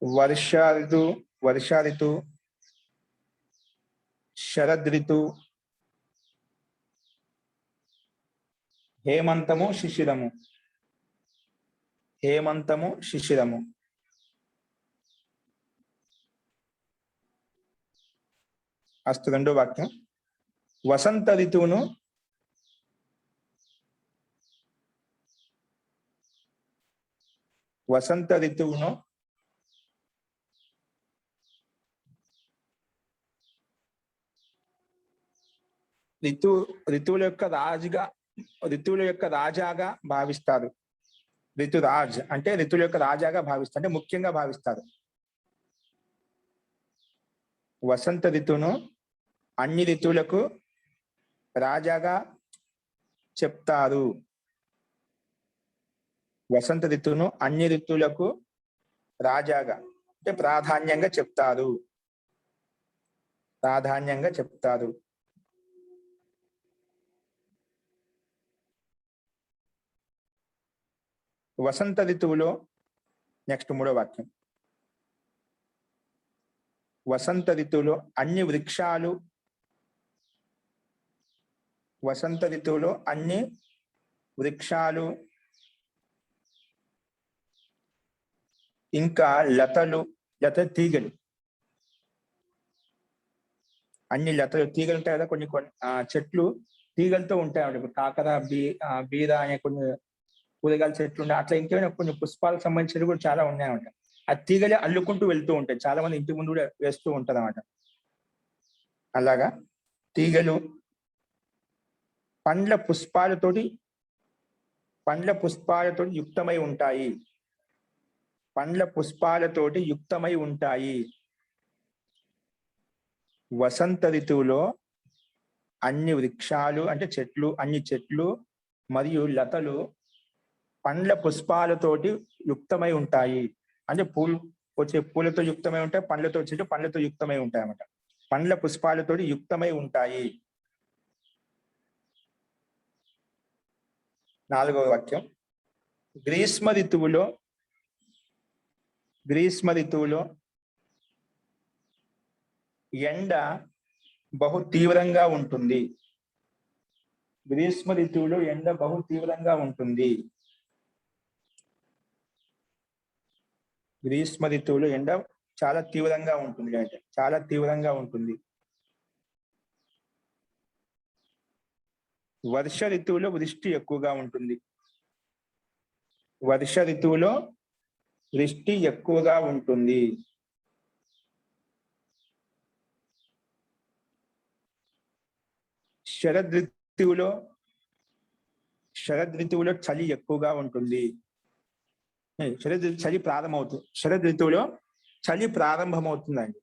వర్ష ఋతు, శరద్ ఋతు, హేమంతము, శిశిరము. అస్తు. రెండో వాక్యం. వసంత ఋతువును వసంత ఋతువును ఋతువుల యొక్క రాజాగా భావిస్తారు. ఋతురాజ్ అంటే ఋతువుల యొక్క రాజాగా భావిస్తారు, అంటే ముఖ్యంగా భావిస్తారు. వసంత ఋతువును అన్ని ఋతువులకు రాజాగా చెప్తారు. వసంత ఋతువును అన్ని ఋతువులకు రాజాగా అంటే ప్రాధాన్యంగా చెప్తారు. ప్రాధాన్యంగా చెప్తారు. వసంత ఋతువులో నెక్స్ట్ 3వ వాక్యం. వసంత ఋతువులో అన్ని వృక్షాలు వసంత ఋతువులో అన్ని వృక్షాలు ఇంకా తీగలు, అన్ని తీగలు ఉంటాయి కదా, కొన్ని చెట్లు తీగలతో ఉంటాయి. ఇప్పుడు కాకర, బీర అనే కొన్ని కూరగాయల చెట్లు ఉన్నాయి. అట్లా ఇంకేమైనా కొన్ని పుష్పాలకు సంబంధించినవి కూడా చాలా ఉన్నాయన్నమాట. ఆ తీగలే అల్లుకుంటూ వెళ్తూ ఉంటాయి. చాలా మంది ఇంటి ముందు కూడా వేస్తూ ఉంటారు అన్నమాట. అలాగా తీగలు పండ్ల పుష్పాలతోటి యుక్తమై ఉంటాయి. పండ్ల పుష్పాలతోటి యుక్తమై ఉంటాయి. వసంత ఋతువులో అన్ని వృక్షాలు అంటే చెట్లు, అన్ని చెట్లు మరియు లతలు పండ్ల పుష్పాలతోటి యుక్తమై ఉంటాయి. అంటే పూలతో యుక్తమై ఉంటాయి, పండ్లతో యుక్తమై ఉంటాయి అన్నమాట. పండ్ల పుష్పాలతోటి యుక్తమై ఉంటాయి. 4వ వాక్యం. గ్రీష్మ ఋతువులో ఎండ బహు తీవ్రంగా ఉంటుంది. గ్రీష్మ ఋతువులో ఎండ బహు తీవ్రంగా ఉంటుంది. గ్రీష్మ ఋతువులో ఎండ చాలా తీవ్రంగా ఉంటుంది, అంటే చాలా తీవ్రంగా ఉంటుంది. వర్ష ఋతువులో వృష్టి ఎక్కువగా ఉంటుంది. వర్ష ఋతువులో వృష్టి ఎక్కువగా ఉంటుంది. శరద్ ఋతువులో చలి ఎక్కువగా ఉంటుంది. చలి ప్రారంభమవుతుంది. శరద్ ఋతువులో చలి ప్రారంభమవుతుందండి.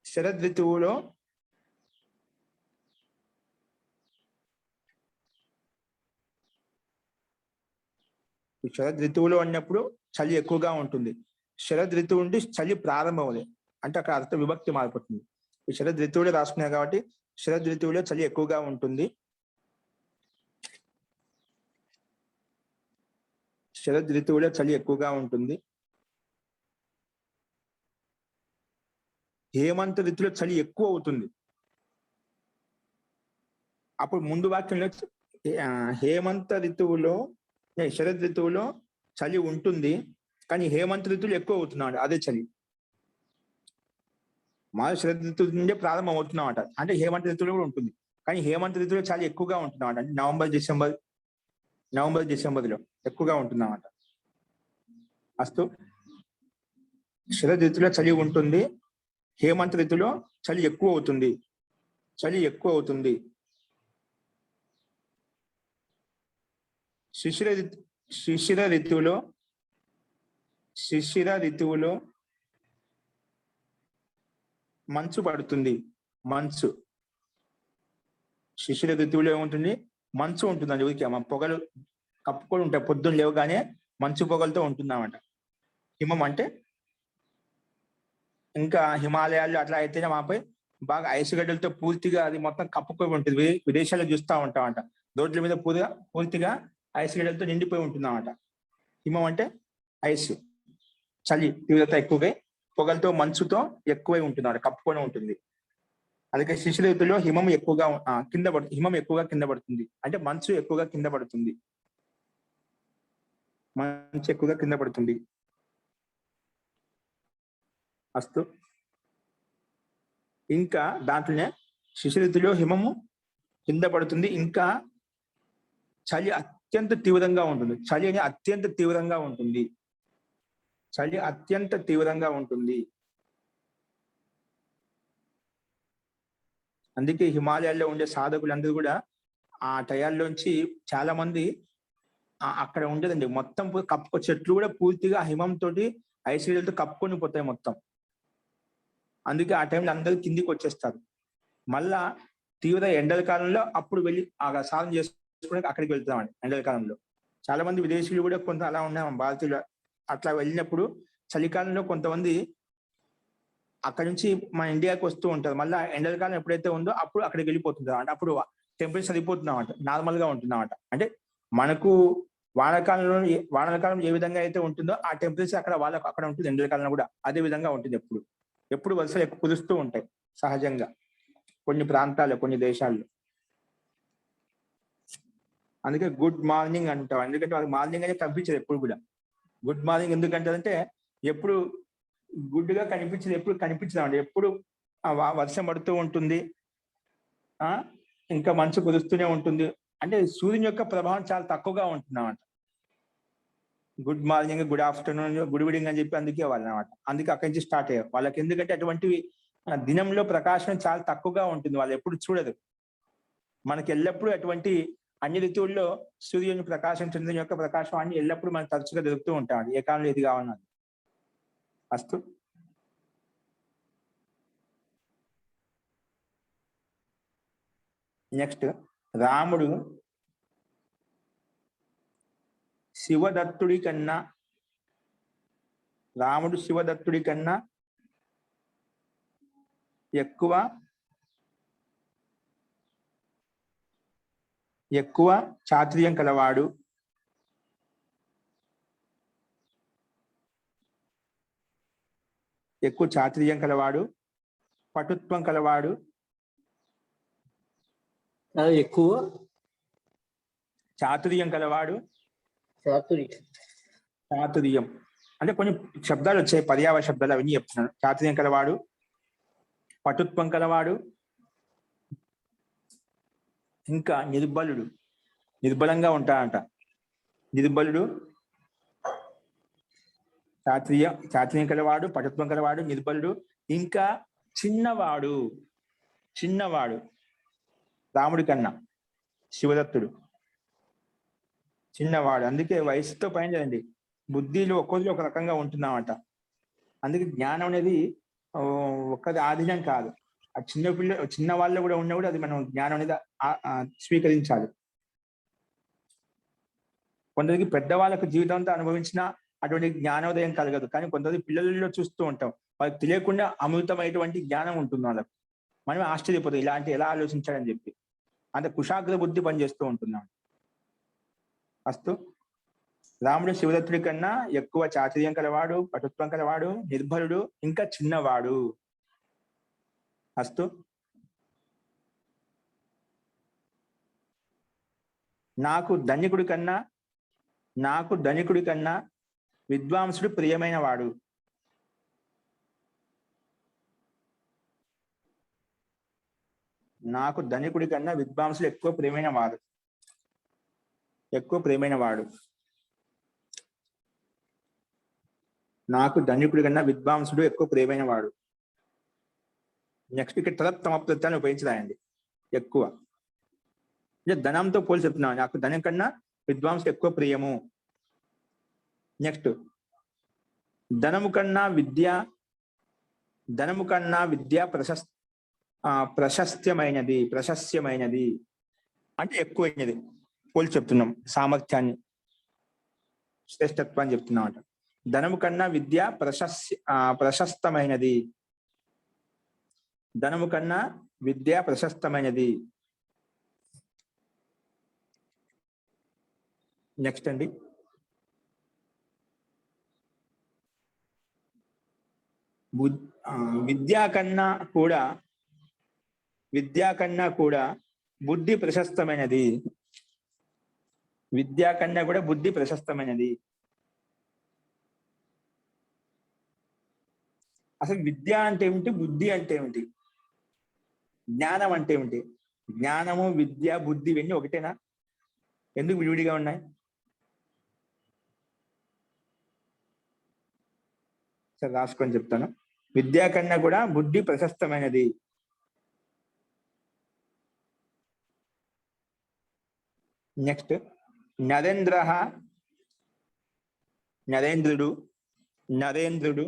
శరద్ ఋతువులో అన్నప్పుడు చలి ఎక్కువగా ఉంటుంది. శరద్ ఋతువు నుండి చలి ప్రారంభమవుతుంది అంటే అక్కడ అర్థ విభక్తి మారిపోతుంది. ఈ శరద్ ఋతువులో రాసుకున్నారు కాబట్టి శరద్ ఋతువులో చలి ఎక్కువగా ఉంటుంది. శరద్ ఋతువులో చలి ఎక్కువగా ఉంటుంది. హేమంత ఋతువులో చలి ఎక్కువ అవుతుంది. అప్పుడు ముందు వాక్యంలో హేమంత ఋతువులో శరద్ ఋతువులో చలి ఉంటుంది, కానీ హేమంత ఋతువులు ఎక్కువ అవుతున్నాడు. అదే చలి మా శరద్ ఋతువు నుండే ప్రారంభం అవుతున్నామట. అంటే హేమంత ఋతువులో కూడా ఉంటుంది, కానీ హేమంత ఋతువులో చలి ఎక్కువగా ఉంటున్నామట. అంటే నవంబర్ డిసెంబర్లో ఎక్కువగా ఉంటున్నామట. అస్తు శరద్ ఋతువులో చలి ఉంటుంది, హేమంత ఋతువులో చలి ఎక్కువ అవుతుంది. శిశిర ఋతువులో మంచు పడుతుంది. శిశిర ఋతువులో ఏముంటుంది? మంచు ఉంటుందండి. ఊరికే పొగలు కప్పుకొని ఉంటాయి. పొద్దున్న లేవగానే మంచు పొగలతో ఉంటున్నామంట. హిమం అంటే ఇంకా హిమాలయాల్లో అట్లా అయితేనే మాపై బాగా ఐసుగడ్డలతో పూర్తిగా అది మొత్తం కప్పుకొని ఉంటుంది. విదేశాల్లో చూస్తూ ఉంటామంట. రోడ్ల మీద పూర్తిగా ఐసుగడ్డలతో నిండిపోయి ఉంటున్నామంట. హిమం అంటే ఐస్, చలి తీవ్రత ఎక్కువగా పొగలతో మంచుతో ఎక్కువై ఉంటున్నాడు, కప్పుకొని ఉంటుంది. అందుకే శిశిర ఋతువులో హిమం ఎక్కువగా కింద పడుతుంది. అంటే మంచు ఎక్కువగా కింద పడుతుంది. అస్తు ఇంకా దాంట్లోనే శిశిర ఋతువులో హిమము కింద పడుతుంది. ఇంకా చలి అత్యంత తీవ్రంగా ఉంటుంది. చలి అత్యంత తీవ్రంగా ఉంటుంది. అందుకే హిమాలయాల్లో ఉండే సాధకులందరూ కూడా ఆ టయాల్లోంచి చాలా మంది అక్కడ ఉండదండి, మొత్తం కప్పు చెట్లు కూడా పూర్తిగా హిమంతో ఐసీడీలతో కప్పుకొని పోతాయి మొత్తం. అందుకే ఆ టైంలో అందరూ కిందికి వచ్చేస్తారు. మళ్ళా తీవ్ర ఎండల కాలంలో అప్పుడు వెళ్ళి ఆ సాధన చేసుకోవడానికి అక్కడికి వెళ్తామండి. ఎండల కాలంలో చాలా మంది విదేశీయులు కూడా కొంత అలా ఉన్నాం భారతీయులు. అట్లా వెళ్ళినప్పుడు చలికాలంలో కొంతమంది అక్కడ నుంచి మన ఇండియాకి వస్తూ ఉంటారు. మళ్ళీ ఎండల కాలం ఎప్పుడైతే ఉందో అప్పుడు అక్కడికి వెళ్ళిపోతుంటారు. అంటే అప్పుడు టెంపరేచర్ సరిపోతుందన్నమాట, నార్మల్ గా ఉంటుందన్నమాట. అంటే మనకు వానకాలం ఏ విధంగా అయితే ఉంటుందో ఆ టెంపరేచర్ అక్కడ వాళ్ళకు అక్కడ ఉంటుంది. ఎండల కాలంలో కూడా అదే విధంగా ఉంటుంది. ఎప్పుడు వర్షాలు ఎక్కువ కురుస్తూ ఉంటాయి సహజంగా కొన్ని ప్రాంతాల్లో, కొన్ని దేశాల్లో. అందుకే గుడ్ మార్నింగ్ అంటాం. ఎందుకంటే వాళ్ళకి మార్నింగ్ అనేది కనిపించదు ఎప్పుడు కూడా. గుడ్ మార్నింగ్ ఎందుకంటే ఎప్పుడు గుడ్ గా కనిపించదు, ఎప్పుడు కనిపించదు. ఎప్పుడు వర్షం పడుతూ ఉంటుంది, ఇంకా మంచు కురుస్తూనే ఉంటుంది. అంటే సూర్యుని యొక్క ప్రభావం చాలా తక్కువగా ఉంటుంది అన్నమాట. Good morning, good afternoon, good evening అని చెప్పి అందుకే వాళ్ళు అన్నమాట. అందుకే అక్కడి నుంచి స్టార్ట్ అయ్యారు వాళ్ళకి. ఎందుకంటే అటువంటివి దినంలో ప్రకాశం చాలా తక్కువగా ఉంటుంది, వాళ్ళు ఎప్పుడు చూడదు. మనకి ఎల్లప్పుడూ అటువంటి అన్ని ఋతువుల్లో సూర్యుని ప్రకాశం, చంద్రుని యొక్క ప్రకాశం అన్ని ఎల్లప్పుడూ మనకు తరచుగా దొరుకుతూ ఉంటాం. ఏ కాలంలో ఇది కావాలన్నది. అస్తు. నెక్స్ట్, రాముడు శివదత్తుడి కన్నా ఎక్కువ చాతుర్యం కలవాడు. పటుత్వం కలవాడు.
ఎక్కువ
చాతుర్యం కలవాడు.
చాతుర్యం
అంటే కొన్ని శబ్దాలు వచ్చాయి, పర్యావరణ శబ్దాలు, అవన్నీ చెప్తున్నాను. చాతుర్యం కలవాడు, పటుత్వం కలవాడు, ఇంకా నిర్బలంగా ఉంటాడంట. నిర్బలుడు, చాతుర్యం కలవాడు, పటుత్వం కలవాడు, నిర్బలుడు, ఇంకా చిన్నవాడు. రాముడి కన్నా శివదత్తుడు చిన్నవాడు. అందుకే వయసుతో పైన చేయండి, బుద్ధిలో ఒక్కొక్కరు ఒక రకంగా ఉంటున్నామట. అందుకే జ్ఞానం అనేది ఒక్కది ఆధీనం కాదు. ఆ చిన్న వాళ్ళు కూడా ఉన్నా కూడా అది మనం జ్ఞానం అనేది స్వీకరించాలి. కొందరికి పెద్దవాళ్ళకు జీవితంతో అనుభవించిన అటువంటి జ్ఞానోదయం కలగదు, కానీ కొంతమంది పిల్లలలో చూస్తూ ఉంటాం, వాళ్ళకి తెలియకుండా అమృతమైనటువంటి జ్ఞానం ఉంటుంది వాళ్ళకు. మనం ఆశ్చర్యపోతాం ఇలాంటి ఎలా ఆలోచించాడని చెప్పి. అంత కుశాగ్ర బుద్ధి పనిచేస్తూ ఉంటున్నాం. అస్తు. రాముడు శివదత్తుడి కన్నా ఎక్కువ చాతుర్యం కలవాడు, పటుత్వం కలవాడు, నిర్భరుడు, ఇంకా చిన్నవాడు. అస్తు. నాకు ధనికుడి కన్నా విద్వాంసుడు ప్రియమైన వాడు. నాకు ధనికుడి కన్నా విద్వాంసుడు ఎక్కువ ప్రియమైన వాడు. నాకు ధనికుడి కన్నా విద్వాంసుడు ఎక్కువ ప్రియమైన వాడు. నెక్స్ట్ ఇక్కడ తమ ప్రత్యాన్ని ఉపయోగించదాయండి ఎక్కువ. ధనంతో పోలి చెప్తున్నాను, నాకు ధనం కన్నా విద్వాంసుడు ఎక్కువ ప్రియము. నెక్స్ట్, ధనము కన్నా విద్య ప్రశస్యమైనది అంటే ఎక్కువైనది పోలి చెప్తున్నాం. సామర్థ్యాన్ని, శ్రేష్టత్వాన్ని చెప్తున్నాం అంట. ధనము కన్నా విద్య ప్రశస్తమైనది. నెక్స్ట్ అండి, విద్యా కన్నా కూడా బుద్ధి ప్రశస్తమైనది. అసలు విద్య అంటే ఏమిటి, బుద్ధి అంటే ఏమిటి, జ్ఞానం అంటే ఏమిటి? జ్ఞానము, విద్య, బుద్ధి ఇవన్నీ ఒకటేనా? ఎందుకు విడివిడిగా ఉన్నాయి? సరే రాసుకొని చెప్తాను. విద్యా కన్నా కూడా బుద్ధి ప్రశస్తమైనది. నెక్స్ట్ నరేంద్ర, నరేంద్రుడు, నరేంద్రుడు,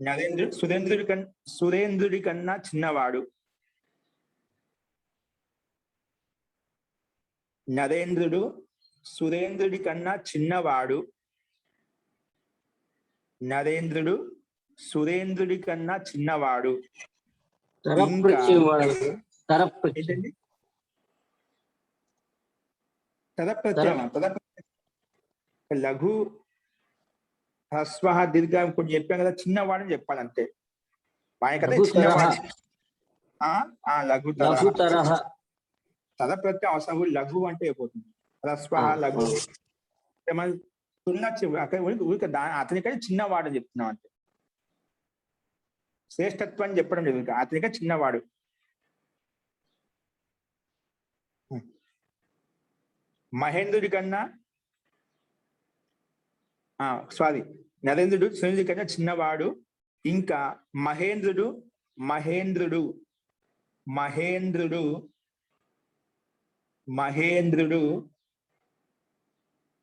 నరేంద్రుడు సురేంద్రుడి కన్నా చిన్నవాడు. నరేంద్రుడు సురేంద్రుడి కన్నా చిన్నవాడు. నరేంద్రుడు సురేంద్రుడి కన్నా చిన్నవాడు. ఏంటండి లఘు హ్రస్వ దీర్ఘ కొన్ని చెప్పాం కదా, చిన్నవాడని చెప్పాలంటే వాయకదే చిన్నవాడు. లఘు తదప్రత్యయ అవసరం. లఘు అంటే అయిపోతుంది. హ్రస్వ లఘు అతనికంటే చిన్నవాడు అని చెప్తున్నాం. అంటే శ్రేష్టత్వాన్ని చెప్పడం లేదు, అతనికంటే చిన్నవాడు. మహేంద్రుడి కన్నా నరేంద్రుడు సురేంద్రుడి కన్నా చిన్నవాడు. ఇంకా మహేంద్రుడు మహేంద్రుడు మహేంద్రుడు మహేంద్రుడు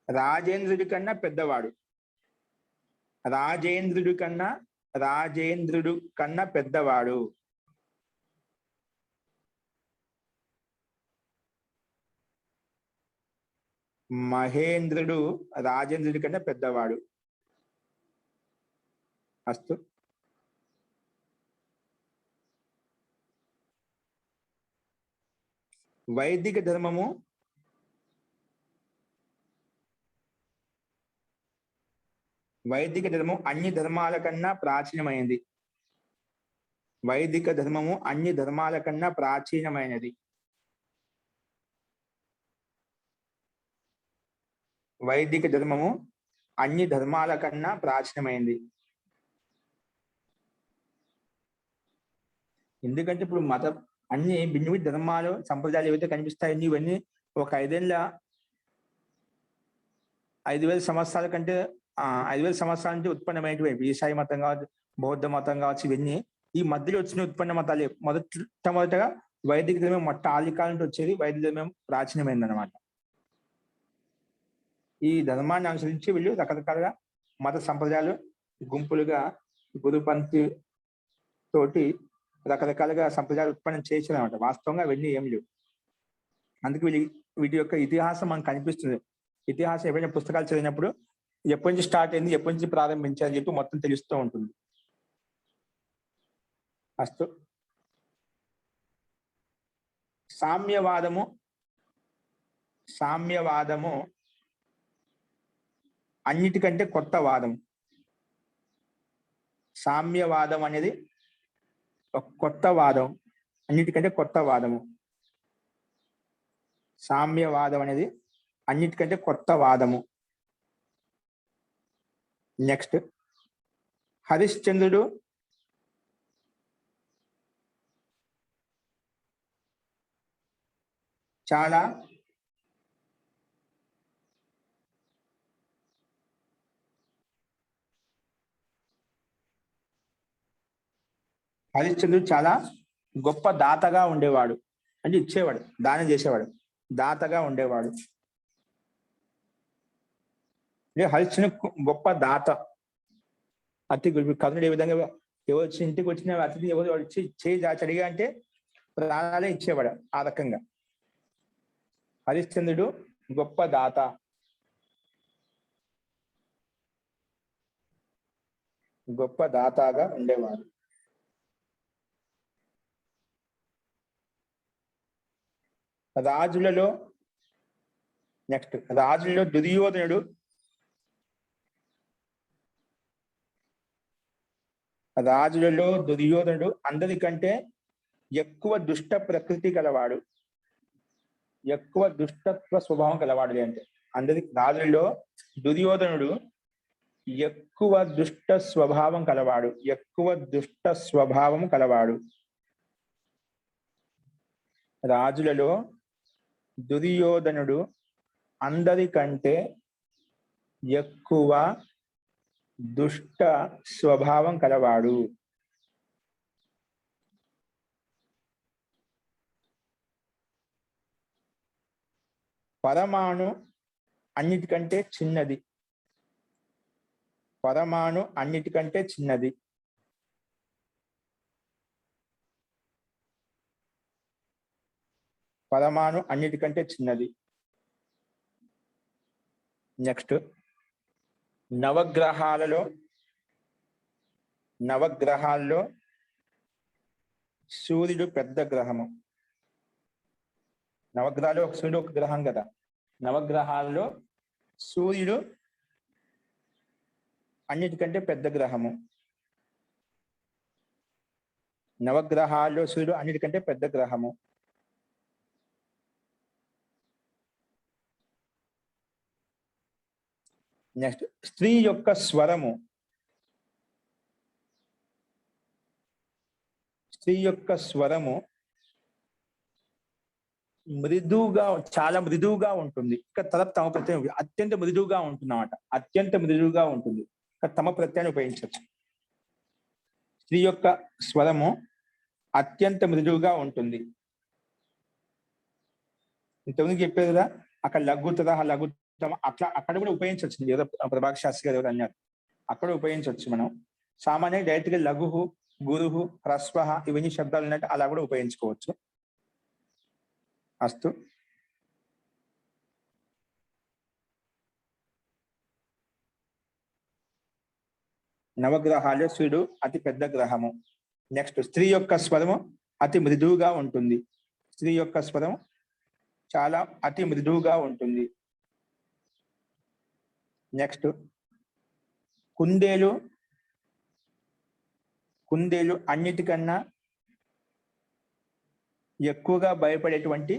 రాజేంద్రుడి కన్నా పెద్దవాడు. రాజేంద్రుడి కన్నా పెద్దవాడు. మహేంద్రుడు రాజేంద్రుడి కన్నా పెద్దవాడు. అస్తు. వైదిక ధర్మము అన్ని ధర్మాల కన్నా ప్రాచీనమైనది. వైదిక ధర్మము అన్ని ధర్మాల కన్నా ప్రాచీనమైనది. వైదిక ధర్మము అన్ని ధర్మాల కన్నా ప్రాచీనమైంది. ఎందుకంటే ఇప్పుడు మతం అన్ని భిన్న ధర్మాలు సంప్రదాయాలు ఏవైతే కనిపిస్తాయని ఇవన్నీ ఒక 5,000 సంవత్సరాల కంటే 5,000 సంవత్సరాల నుంచి ఉత్పన్నమైనటువంటి ఈసాయి మతం కావచ్చు, బౌద్ధ మతం కావచ్చు, ఇవన్నీ ఈ మధ్యలో వచ్చిన ఉత్పన్న మతాలే. మొదటగా వైదిక ధర్మం ఆది కాలం నుంచి వచ్చేది. వైదిక ధర్మం ప్రాచీనమైంది అనమాట. ఈ ధర్మాన్ని అనుసరించి వీళ్ళు రకరకాలుగా మత సంప్రదాయాలు గుంపులుగా గురుపంక్తి తోటి రకరకాలుగా సంప్రదాయాలు ఉత్పన్నం చేసిన అనమాట. వాస్తవంగా అవన్నీ ఏం లేవు. అందుకే వీటి యొక్క ఇతిహాసం మనకు కనిపిస్తుంది. ఇతిహాసం ఎప్పుడైనా పుస్తకాలు చదివినప్పుడు ఎప్పటి నుంచి స్టార్ట్ అయింది, ఎప్పటి నుంచి ప్రారంభించారని చెప్పి మొత్తం తెలుస్తూ ఉంటుంది. అస్తు. సామ్యవాదము అన్నిటికంటే కొత్త వాదం. సామ్యవాదం అనేది ఒక కొత్త వాదం, అన్నిటికంటే కొత్త వాదము. సామ్యవాదం అనేది అన్నిటికంటే కొత్త వాదము. నెక్స్ట్ హరిశ్చంద్రుడు చాలా గొప్ప దాతగా ఉండేవాడు. అంటే ఇచ్చేవాడు, దానం చేసేవాడు, దాతగా ఉండేవాడు. హరిశ్చంద్రుడు గొప్ప దాత. అతిథి కథలు ఏ విధంగా ఎవరు వచ్చి ఇంటికి వచ్చిన అతిథి ఎవరు వచ్చి చేయి చడిగా అంటే ప్రాణాలే ఇచ్చేవాడు. ఆ రకంగా హరిశ్చంద్రుడు గొప్ప దాత. గొప్ప దాతగా ఉండేవాడు. రాజులలో దుర్యోధనుడు అందరికంటే ఎక్కువ దుష్ట ప్రకృతి గలవాడు, ఎక్కువ దుష్టత్వ స్వభావం గలవాడు. అంటే రాజులలో దుర్యోధనుడు ఎక్కువ దుష్ట స్వభావం కలవాడు. రాజులలో దుర్యోధనుడు అందరికంటే ఎక్కువ దుష్ట స్వభావం కలవాడు. పరమాణు అన్నిటికంటే చిన్నది. పరమాణు అన్నిటికంటే చిన్నది. పరమాణు అన్నిటికంటే చిన్నది. నెక్స్ట్, నవగ్రహాలలో సూర్యుడు పెద్ద గ్రహము. నవగ్రహాలు సూర్యుడు ఒక గ్రహం కదా. నవగ్రహాల్లో సూర్యుడు అన్నిటికంటే పెద్ద గ్రహము. నవగ్రహాల్లో సూర్యుడు అన్నిటికంటే పెద్ద గ్రహము. నెక్స్ట్, స్త్రీ యొక్క స్వరము. స్త్రీ యొక్క స్వరము మృదువుగా, చాలా మృదువుగా ఉంటుంది. ఇక్కడ తమ ప్రత్యయం అత్యంత మృదువుగా ఉంటుంది అన్నమాట. అత్యంత మృదువుగా ఉంటుంది. ఇక్కడ తమ ప్రత్యయాన్ని ఉపయోగించవచ్చు. స్త్రీ యొక్క స్వరము అత్యంత మృదువుగా ఉంటుంది. ఇంతకుముందు చెప్పారు కదా, అక్కడ లఘుతర లఘుతమ అట్లా అక్కడ కూడా ఉపయోగించవచ్చు. ఏదో ప్రభాకర్ శాస్త్రి గారు ఎవరు అన్నారు, అక్కడ ఉపయోగించవచ్చు. మనం సామాన్యంగా డైరెక్ట్ గా లఘుహు, గురుహు, హ్రస్వ ఇవన్నీ శబ్దాలు ఉన్నట్టు అలా కూడా ఉపయోగించుకోవచ్చు. అస్తు. నవగ్రహాల్లో సూర్యుడు అతి పెద్ద గ్రహము. నెక్స్ట్, స్త్రీ యొక్క స్వరము అతి మృదువుగా ఉంటుంది. స్త్రీ యొక్క స్వరం చాలా అతి మృదువుగా ఉంటుంది. నెక్స్ట్, కుందేలు అన్నిటికన్నా ఎక్కువగా భయపడేటువంటి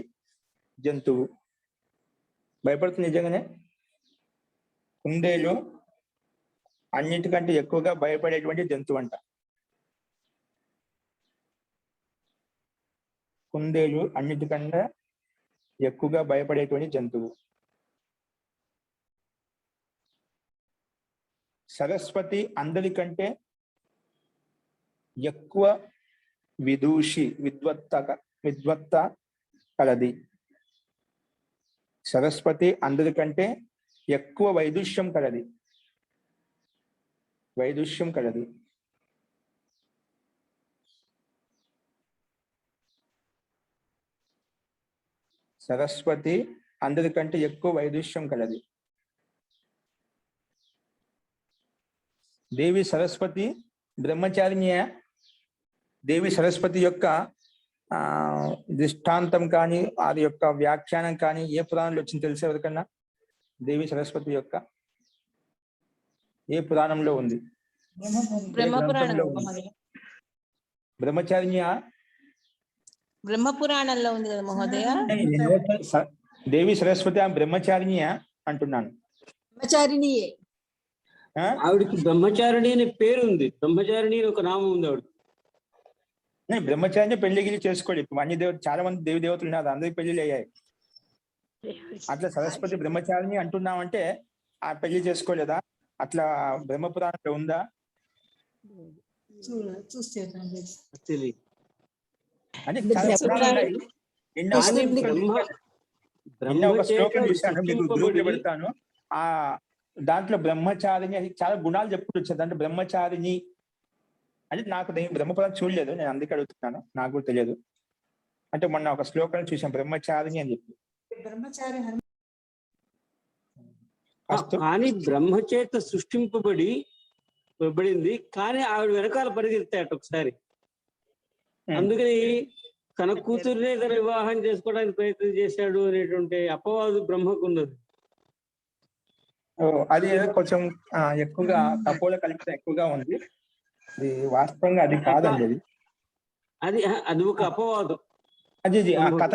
జంతువు. భయపడుతుంది నిజంగానే. కుందేలు అన్నిటికంటే ఎక్కువగా భయపడేటువంటి జంతువు అంట. కుందేలు అన్నిటికన్నా ఎక్కువగా భయపడేటువంటి జంతువు. సరస్వతి అందరికంటే ఎక్కువ విదూషి విద్వత్త కలది. సరస్వతి అందరికంటే ఎక్కువ వైదుష్యం కలది. సరస్వతి అందరికంటే ఎక్కువ వైదుష్యం కలది. దేవి సరస్వతి బ్రహ్మచారిణియ. దేవి సరస్వతి యొక్క దృష్టాంతం కానీ అది యొక్క వ్యాఖ్యానం కానీ ఏ పురాణంలో వచ్చింది తెలిసే ఎవరికన్నా? దేవి సరస్వతి యొక్క ఏ పురాణంలో ఉంది? బ్రహ్మచారిణియ
బ్రహ్మపురాణంలో ఉంది కదా మహోదయ.
దేవి సరస్వతి ఆ బ్రహ్మచారిణియ అంటున్నాను.
బ్రహ్మచారిణియే. ఆవిడకి బ్రహ్మచారిణి అనే పేరు ఉంది. బ్రహ్మచారిణి ఒక నామం ఉంది ఆవిడ.
బ్రహ్మచారిని పెళ్లి గిలి చేసుకోండి. ఇప్పుడు అన్ని చాలా మంది దేవి దేవతలు ఉన్నారు, అందరికి పెళ్లిళ్ళు అయ్యాయి. అట్లా సరస్వతి బ్రహ్మచారిని అంటున్నామంటే ఆ పెళ్లి చేసుకోలేదా? అట్లా బ్రహ్మపురాణంలో ఉందా? అంటే ఒక శ్లోకం చూశాను, మీకు గ్రూప్ లో పెడతాను. ఆ దాంట్లో బ్రహ్మచారిని అది చాలా గుణాలు చెప్పుకుంటూ వచ్చారు. అంటే బ్రహ్మచారిని అంటే నాకు బ్రహ్మపురాణం చూడలేదు, నేను అందుకే అడుగుతున్నాను, నాకు కూడా తెలియదు. అంటే మొన్న ఒక శ్లోకం చూసాం బ్రహ్మచారిని అని చెప్పి.
కానీ బ్రహ్మచేత సృష్టింపబడింది, కానీ ఆవిడ వెనకాల పరిగెత్తాట ఒకసారి. అందుకని తన కూతుర్నే తన వివాహం చేసుకోవడానికి ప్రయత్నం చేశాడు అనేటువంటి అపవాదు బ్రహ్మకు ఉన్నది.
అది కొంచెం ఎక్కువగా కపోల కల్పితం ఎక్కువగా ఉంది. అది వాస్తవంగా అది కాదండి.
అది ఒక అపవాదం.
అది ఆ కథ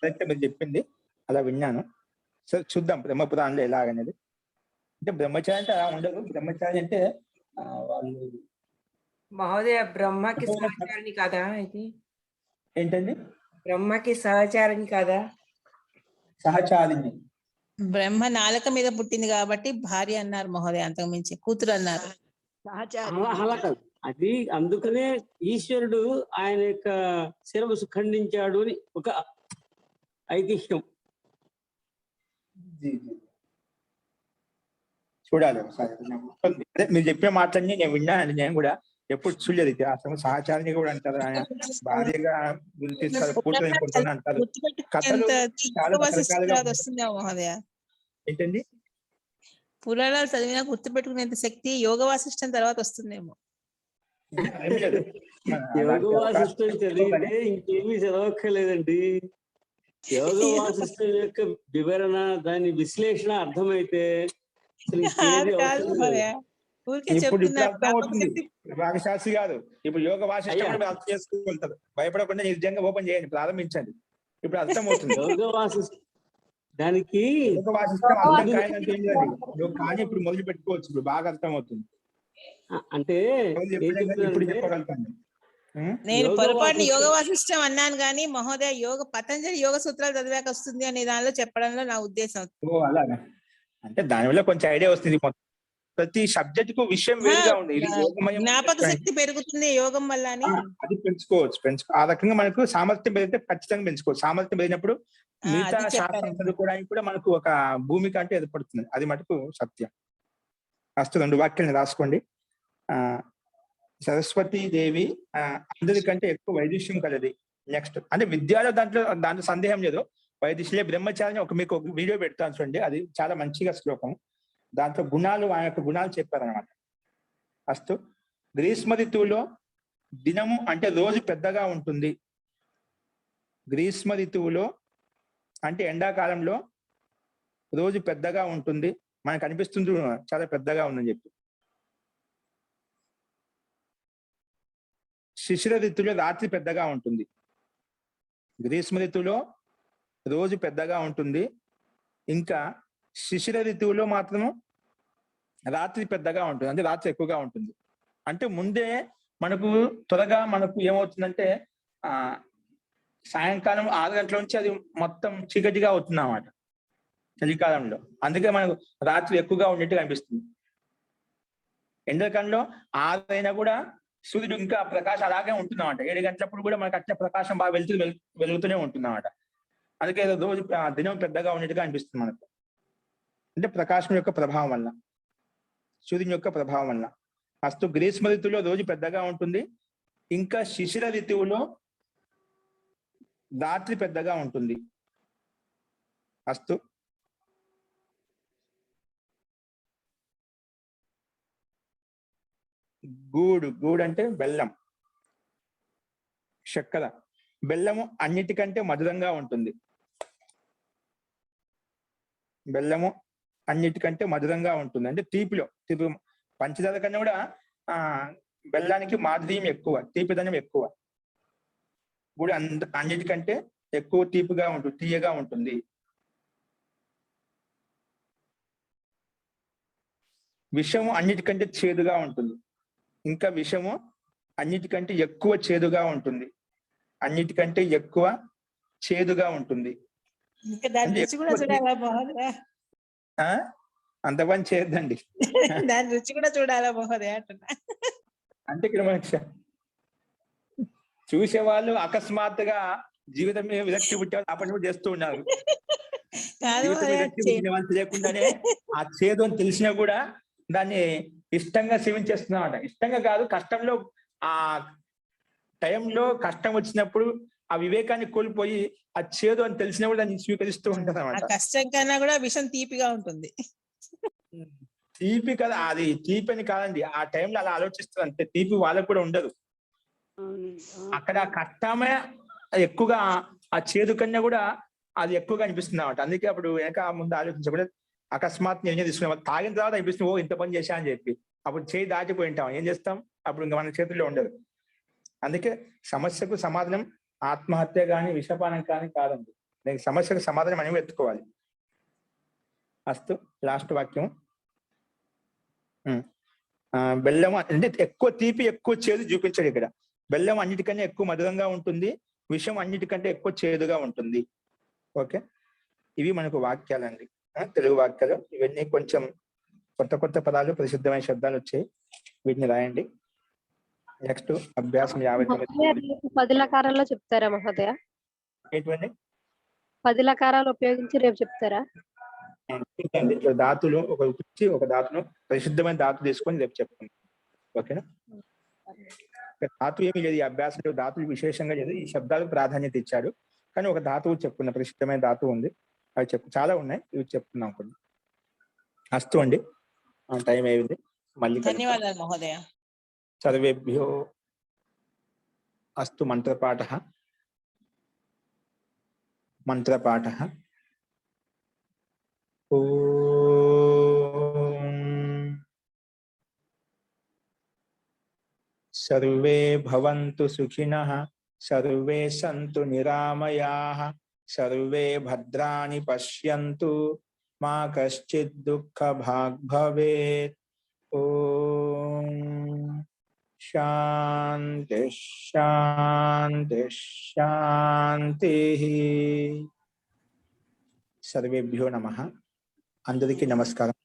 అయితే మీరు చెప్పింది అలా విన్నాను. సరే చూద్దాం బ్రహ్మపురాణంలో ఎలాగనేది. అంటే బ్రహ్మచారి అంటే అలా ఉండదు. బ్రహ్మచారి అంటే వాళ్ళు
మహోదయ బ్రహ్మకి సహచారిణి కాదా? ఇది
ఏంటండి?
బ్రహ్మకి సహచారిణి కాదా?
సహచారిణి
బ్రహ్మ నాలుక మీద పుట్టింది కాబట్టి భార్య అన్నారు మహోదయ, అంతకు మించి కూతురు అన్నారు.
అలా కాదు, అది అందుకనే ఈశ్వరుడు ఆయన యొక్క శిరస్సు ఖండించాడు అని ఒక ఐతిహ్యం.
చూడాలి ఒకసారి. అదే మీరు చెప్పే మాటలన్నీ నేను విన్నాను, నేను కూడా ఎప్పుడు చూడలేదు. ఇది అసలు సహచారిని కూడా అంటారు, ఆయన భార్యగా గుర్తిస్తారు, కూతురు పుట్టిన అంటారు. కథలు చాలా రకరకాలుగా
అది వస్తుందేమో మహోదయ.
ఏంటండి?
పురాణాలు చదివినా గుర్తుపెట్టుకునేంత శక్తి యోగ వాసిష్టం తర్వాత వస్తుందేమో.
ఏమీ లేదు.
యోగ వాసిష్టం చదివితే ఇంకేమీ చదవక్కర్లేదండి. యోగ వాసిష్టం యొక్క వివరణ, దాని విశ్లేషణ అర్థమైతే అసలు ఇంకేమీ అవసరం లేదు.
ఇప్పుడు అర్థం అవుతుంది రాగశాస్త్రి గారు. ఇప్పుడు యోగ వాసిష్టం కూడా అర్థం చేసుకుంటారు. భయపడకుండా నిజంగా ఓపెన్ చేయండి, ప్రారంభించండి. ఇప్పుడు అర్థం అవుతుంది.
యోగ వాసిష్టం దానికి
యోగ వాసిష్టం అర్థం కాయనంటే ఏం లేదు, కానీ ఇప్పుడు మొదలు పెట్టుకోవచ్చు. ఇప్పుడు బాగా అర్థం అవుతుంది.
అంటే
ఇప్పుడు చెప్పగలుగుతాను.
నేను పొరపాటున యోగ వాసిష్టం అన్నాను కానీ మహోదయ యోగ పతంజలి యోగ సూత్రాలు చదివాక వస్తుంది అనే దానిలో చెప్పడంలో నా ఉద్దేశం.
ఓ అలాగా, అంటే దానివల్ల కొంచెం ఐడియా వస్తుంది. ప్రతి సబ్జెక్ట్ కు విషయం వేరుగా ఉంది.
జ్ఞాపక శక్తి పెరుగుతుంది యోగం వల్ల అని
అది పెంచుకోవచ్చు. ఆ రకంగా మనకు సామర్థ్యం పెరిగితే ఖచ్చితంగా పెంచుకోవచ్చు. సామర్థ్యం పెరిగినప్పుడు మిగతా శాస్త్రం చదువుకోవడానికి కూడా మనకు ఒక భూమిక అంటే ఏర్పడుతుంది. అది మటుకు సత్యం. ఫస్ట్ 2 వాక్యాలను రాసుకోండి. సరస్వతీ దేవి అందరికంటే ఎక్కువ వైదుష్యం కలది. నెక్స్ట్ అంటే విద్యాలో దాంట్లో సందేహం లేదు. వైదుష్యలే బ్రహ్మచారిని మీకు ఒక వీడియో పెడతాను చూడండి, అది చాలా మంచిగా శ్లోకం. దాంట్లో గుణాలు, ఆయన యొక్క గుణాలు చెప్పారనమాట. ఫస్ట్ గ్రీష్మ ఋతువులో దినము అంటే రోజు పెద్దగా ఉంటుంది. గ్రీష్మ ఋతువులో అంటే ఎండాకాలంలో రోజు పెద్దగా ఉంటుంది. మనకు అనిపిస్తుంది చాలా పెద్దగా ఉందని చెప్పి. శిశిర ఋతువులో రాత్రి పెద్దగా ఉంటుంది. గ్రీష్మ ఋతువులో రోజు పెద్దగా ఉంటుంది. ఇంకా శిశిర ఋతువులో మాత్రము రాత్రి పెద్దగా ఉంటుంది, అంటే రాత్రి ఎక్కువగా ఉంటుంది. అంటే ముందే మనకు త్వరగా మనకు ఏమవుతుందంటే సాయంకాలం 6 గంటల నుంచి అది మొత్తం చీకటిగా అవుతుంది అన్నమాట చలికాలంలో. అందుకే మనకు రాత్రి ఎక్కువగా ఉండేట్టుగా అనిపిస్తుంది. ఎండాకాలంలో 6 అయినా కూడా సూర్యుడు ఇంకా ప్రకాశం అలాగే ఉంటుందన్నమాట. 7 గంటలప్పుడు కూడా మనకు అట్లా ప్రకాశం బాగా వెలుగుతూనే ఉంటుందన్నమాట. అందుకే రోజు దినం పెద్దగా ఉండేట్టుగా అనిపిస్తుంది మనకు. అంటే ప్రకాశం యొక్క ప్రభావం వల్ల, సూర్యుని యొక్క ప్రభావం వల్ల. ఫస్ట్ గ్రీష్మ ఋతువులో రోజు పెద్దగా ఉంటుంది. ఇంకా శిశిర ఋతువులో రాత్రి పెద్దగా ఉంటుంది. ఫస్ట్ గూడు అంటే బెల్లం, చక్కెర. బెల్లము అన్నిటికంటే మధురంగా ఉంటుంది. బెల్లము అన్నిటికంటే మధురంగా ఉంటుంది, అంటే తీపి పంచదార కన్నా కూడా బెల్లానికి మాధుర్యం ఎక్కువ, తీపిదనం ఎక్కువ. కూడా అన్నిటికంటే ఎక్కువ తీపిగా ఉంటుంది, తీయగా ఉంటుంది. విషము అన్నిటికంటే చేదుగా ఉంటుంది. ఇంకా విషము అన్నిటికంటే ఎక్కువ చేదుగా ఉంటుంది. అన్నిటికంటే ఎక్కువ చేదుగా ఉంటుంది. అంత పని చేయొద్దండి.
దాని రుచి కూడా చూడాలా మహోదయ అంటున్నా.
అంటే ఇక్కడ మనకి చూసేవాళ్ళు అకస్మాత్తుగా జీవితం మీద విరక్తి పుట్టే అప్పటి చేస్తూ ఉన్నారు. లేకుండానే ఆ చేదు అని తెలిసినా కూడా దాన్ని ఇష్టంగా సేవించేస్తున్నాం. ఇష్టంగా కాదు, కష్టంలో ఆ టైంలో కష్టం వచ్చినప్పుడు ఆ వివేకాన్ని కోల్పోయి ఆ చేదు అని తెలిసినా కూడా దాన్ని స్వీకరిస్తూ ఉంటారు అన్నమాట.
కష్టం కన్నా కూడా విషం తీపిగా ఉంటుంది.
తీపి కదా, అది తీపి అని కాదండి. ఆ టైంలో అలా ఆలోచిస్తారు అంతే. తీపి వాళ్ళకు కూడా ఉండదు. అక్కడ కష్టమే ఎక్కువగా, ఆ చేదు కన్నా కూడా అది ఎక్కువగా అనిపిస్తుంది అన్నమాట. అందుకే అప్పుడు వెనక ముందు ఆలోచించకుండా అకస్మాత్ నిర్ణయం తీసుకున్నాం. తాగిన తర్వాత అనిపిస్తుంది, ఓ ఇంత పని చేశా అని చెప్పి. అప్పుడు చేయి దాటిపోయి ఉంటాం, ఏం చేస్తాం? అప్పుడు ఇంకా మన చేతుల్లో ఉండదు. అందుకే సమస్యకు సమాధానం ఆత్మహత్య కానీ విషపానం కానీ కాదండి. దానికి సమస్యకు సమాధానం మనం వెతుక్కోవాలి. అస్తు లాస్ట్ వాక్యం. బెల్లం అంటే ఎక్కువ తీపి ఎక్కువ చేదు చూపించాడు ఇక్కడ. బెల్లం అన్నిటికన్నా ఎక్కువ మధురంగా ఉంటుంది, విషం అన్నిటికంటే ఎక్కువ చేదుగా ఉంటుంది. ఓకే, ఇవి మనకు వాక్యాలండి. తెలుగు వాక్యాలు ఇవన్నీ కొంచెం కొత్త కొత్త పదాలు ప్రసిద్ధమైన శబ్దాలు వచ్చాయి, వీటిని రాయండి. నెక్స్ట్ అభ్యాసం 59.
మహోదయ రేపు 10 లకారాల్లో చెప్తారా మహోదయ?
ఏంటండి
10 లకారాలు ఉపయోగించి రేపు చెప్తారా?
ఇక్కడ ధాతులు ఒక ధాతును ప్రసిద్ధమైన ధాతు తీసుకొని రేపు చెప్తాను. ఓకేనా? ధాతు ఏమీ లేదు ఈ అభ్యాసంలో, ధాతులు విశేషంగా లేదు, ఈ శబ్దాలకు ప్రాధాన్యత ఇచ్చాడు. కానీ ఒక ధాతువు చెప్పుకున్న ప్రసిద్ధమైన ధాతువు ఉంది, అవి చాలా ఉన్నాయి, ఇవి చెప్తున్నాం కొన్ని. అస్తు అండి, టైం అయింది. మళ్ళీ
ధన్యవాదాలు మహోదయ.
సర్వేభ్యో అస్తు. మంత్రపాఠ ఓం సర్వే భవంతు సుఖినః, సర్వే సంతు నిరామయాః, సర్వే భద్రాణి పశ్యంతు, మా కశ్చిద్ దుఃఖభాగ్ భవేత్. ఓం శాంతి శాంతి శాంతి. సర్వేభ్యో నమః. అందరికీ నమస్కారం.